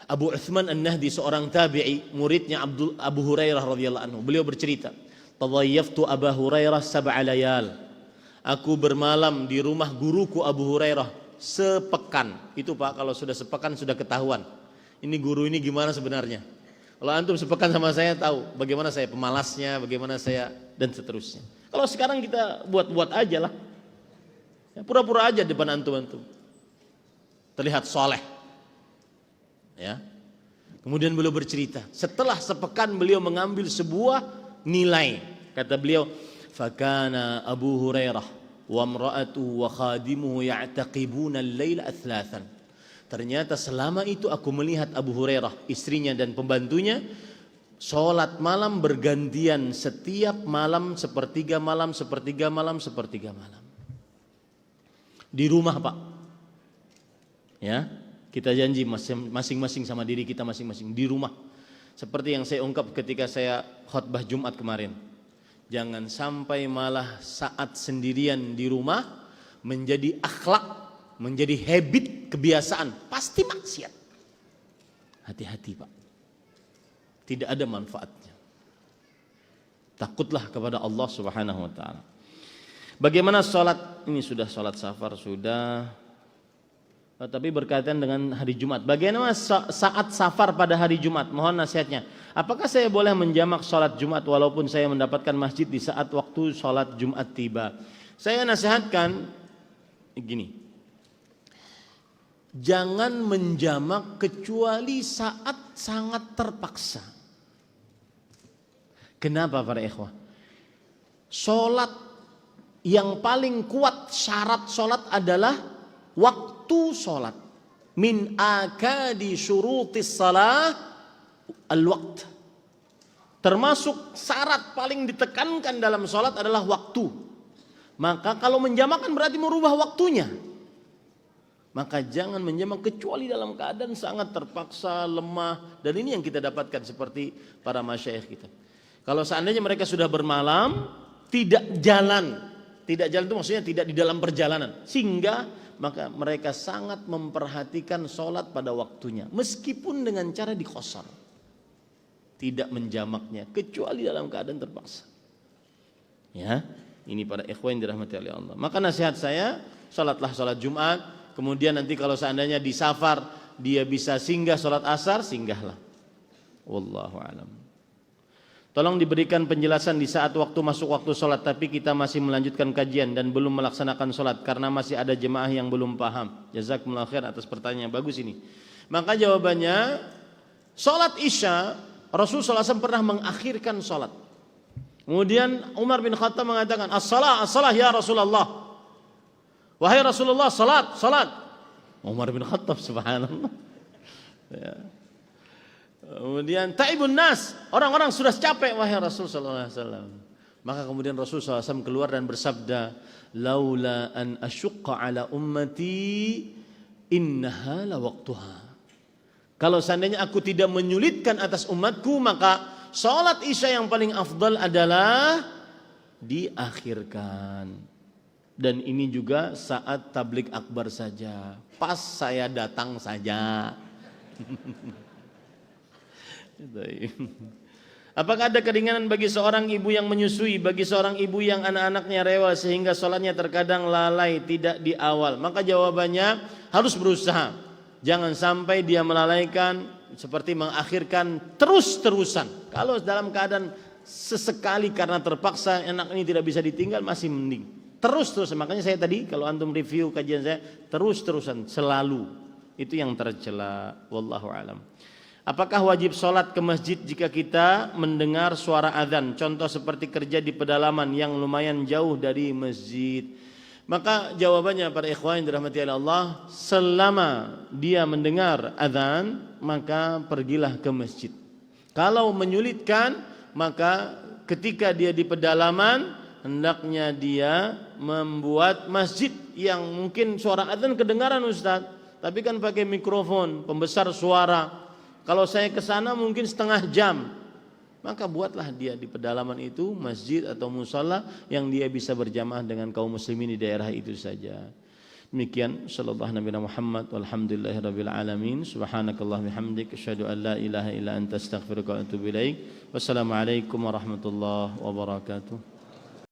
Abu Uthman An-Nahdi, seorang tabi'i, muridnya Abu Hurairah radhiyallahu anhu. Beliau bercerita, "Tadhayyaftu Abu Hurairah sab'a layal." Aku bermalam di rumah guruku Abu Hurairah sepekan. Itu, Pak, kalau sudah sepekan sudah ketahuan. Ini guru ini gimana sebenarnya. Kalau antum sepekan sama saya tahu bagaimana saya pemalasnya, bagaimana saya dan seterusnya. Kalau sekarang kita buat-buat aja lah. Ya, pura-pura aja depan antum-antum. Terlihat soleh. Ya. Kemudian beliau bercerita, setelah sepekan beliau mengambil sebuah nilai. Kata beliau, "Fakana Abu Hurairah wa imra'atuhu wa khadimuhu ya'taqibuna al-laila atlathan." Ternyata selama itu aku melihat Abu Hurairah, istrinya dan pembantunya sholat malam bergantian, setiap malam sepertiga malam, sepertiga malam, sepertiga malam. Di rumah, Pak. Ya, kita janji masing-masing sama diri kita masing-masing di rumah. Seperti yang saya ungkap ketika saya khutbah Jumat kemarin. Jangan sampai malah saat sendirian di rumah menjadi akhlak, menjadi habit, kebiasaan, pasti maksiat. Hati-hati, Pak. Tidak ada manfaatnya. Takutlah kepada Allah Subhanahu wa taala. Bagaimana sholat? Ini sudah sholat safar sudah, tapi berkaitan dengan hari Jumat. Bagaimana saat safar pada hari Jumat? Mohon nasihatnya. Apakah saya boleh menjamak sholat Jumat walaupun saya mendapatkan masjid di saat waktu sholat Jumat tiba? Saya nasihatkan gini, jangan menjamak kecuali saat sangat terpaksa. Kenapa para ikhwah? Sholat yang paling kuat syarat sholat adalah waktu sholat. Min akadi syurutis salah al-waqt. Termasuk syarat paling ditekankan dalam sholat adalah waktu. Maka kalau menjamakkan berarti merubah waktunya. Maka jangan menjamak kecuali dalam keadaan sangat terpaksa, lemah. Dan ini yang kita dapatkan seperti para masyayikh kita. Kalau seandainya mereka sudah bermalam, tidak jalan itu maksudnya tidak di dalam perjalanan, sehingga maka mereka sangat memperhatikan sholat pada waktunya, meskipun dengan cara diqashar, tidak menjamaknya kecuali dalam keadaan terpaksa. Ya, ini para ikhwan yang dirahmati oleh Allah. Maka nasihat saya, sholatlah sholat Jumat. Kemudian nanti kalau seandainya di safar dia bisa singgah sholat asar, singgahlah. Wallahu a'lam. Tolong diberikan penjelasan di saat waktu masuk waktu sholat tapi kita masih melanjutkan kajian dan belum melaksanakan sholat karena masih ada jemaah yang belum paham. Jazakumullah khair atas pertanyaan yang bagus ini. Maka jawabannya, sholat Isya Rasulullah SAW pernah mengakhirkan sholat. Kemudian Umar bin Khattab mengatakan, as-salah ya Rasulullah. Wahai Rasulullah, salat. Umar bin Khattab, subhanallah. Ya. Kemudian ta'ibun nas, orang-orang sudah capek wahai Rasul sallallahu alaihi wasallam. Maka kemudian Rasul sallallahu alaihi wasallam keluar dan bersabda, laula an asyqa ala ummati innaha la waqtuha. Kalau seandainya aku tidak menyulitkan atas umatku, maka salat Isya yang paling afdal adalah diakhirkan. Dan ini juga saat tablik akbar saja, pas saya datang saja. Apakah ada keringanan bagi seorang ibu yang menyusui, bagi seorang ibu yang anak-anaknya rewel sehingga sholatnya terkadang lalai tidak di awal? Maka jawabannya harus berusaha. Jangan sampai dia melalaikan seperti mengakhirkan terus-terusan. Kalau dalam keadaan sesekali karena terpaksa anak ini tidak bisa ditinggal masih mending. Terus-terusan. Makanya saya tadi kalau antum review kajian saya terus-terusan selalu. Itu yang tercela. Wallahu alam. Apakah wajib sholat ke masjid jika kita mendengar suara azan? Contoh seperti kerja di pedalaman yang lumayan jauh dari masjid. Maka jawabannya para ikhwan yang dirahmati Allah, selama dia mendengar azan maka pergilah ke masjid. Kalau menyulitkan maka ketika dia di pedalaman hendaknya dia membuat masjid yang mungkin suara azan kedengaran Ustaz, Tapi kan pakai mikrofon, pembesar suara. Kalau saya ke sana mungkin setengah jam. Maka buatlah dia di pedalaman itu masjid atau musala yang dia bisa berjamaah dengan kaum muslimin di daerah itu saja. Demikian sallallahu Nabi Muhammad walhamdulillahirabbil alamin. Subhanakallah bihamdik asyhadu an la ilaha illa anta astaghfiruka wa atubu ilaik. Wassalamualaikum warahmatullahi wabarakatuh.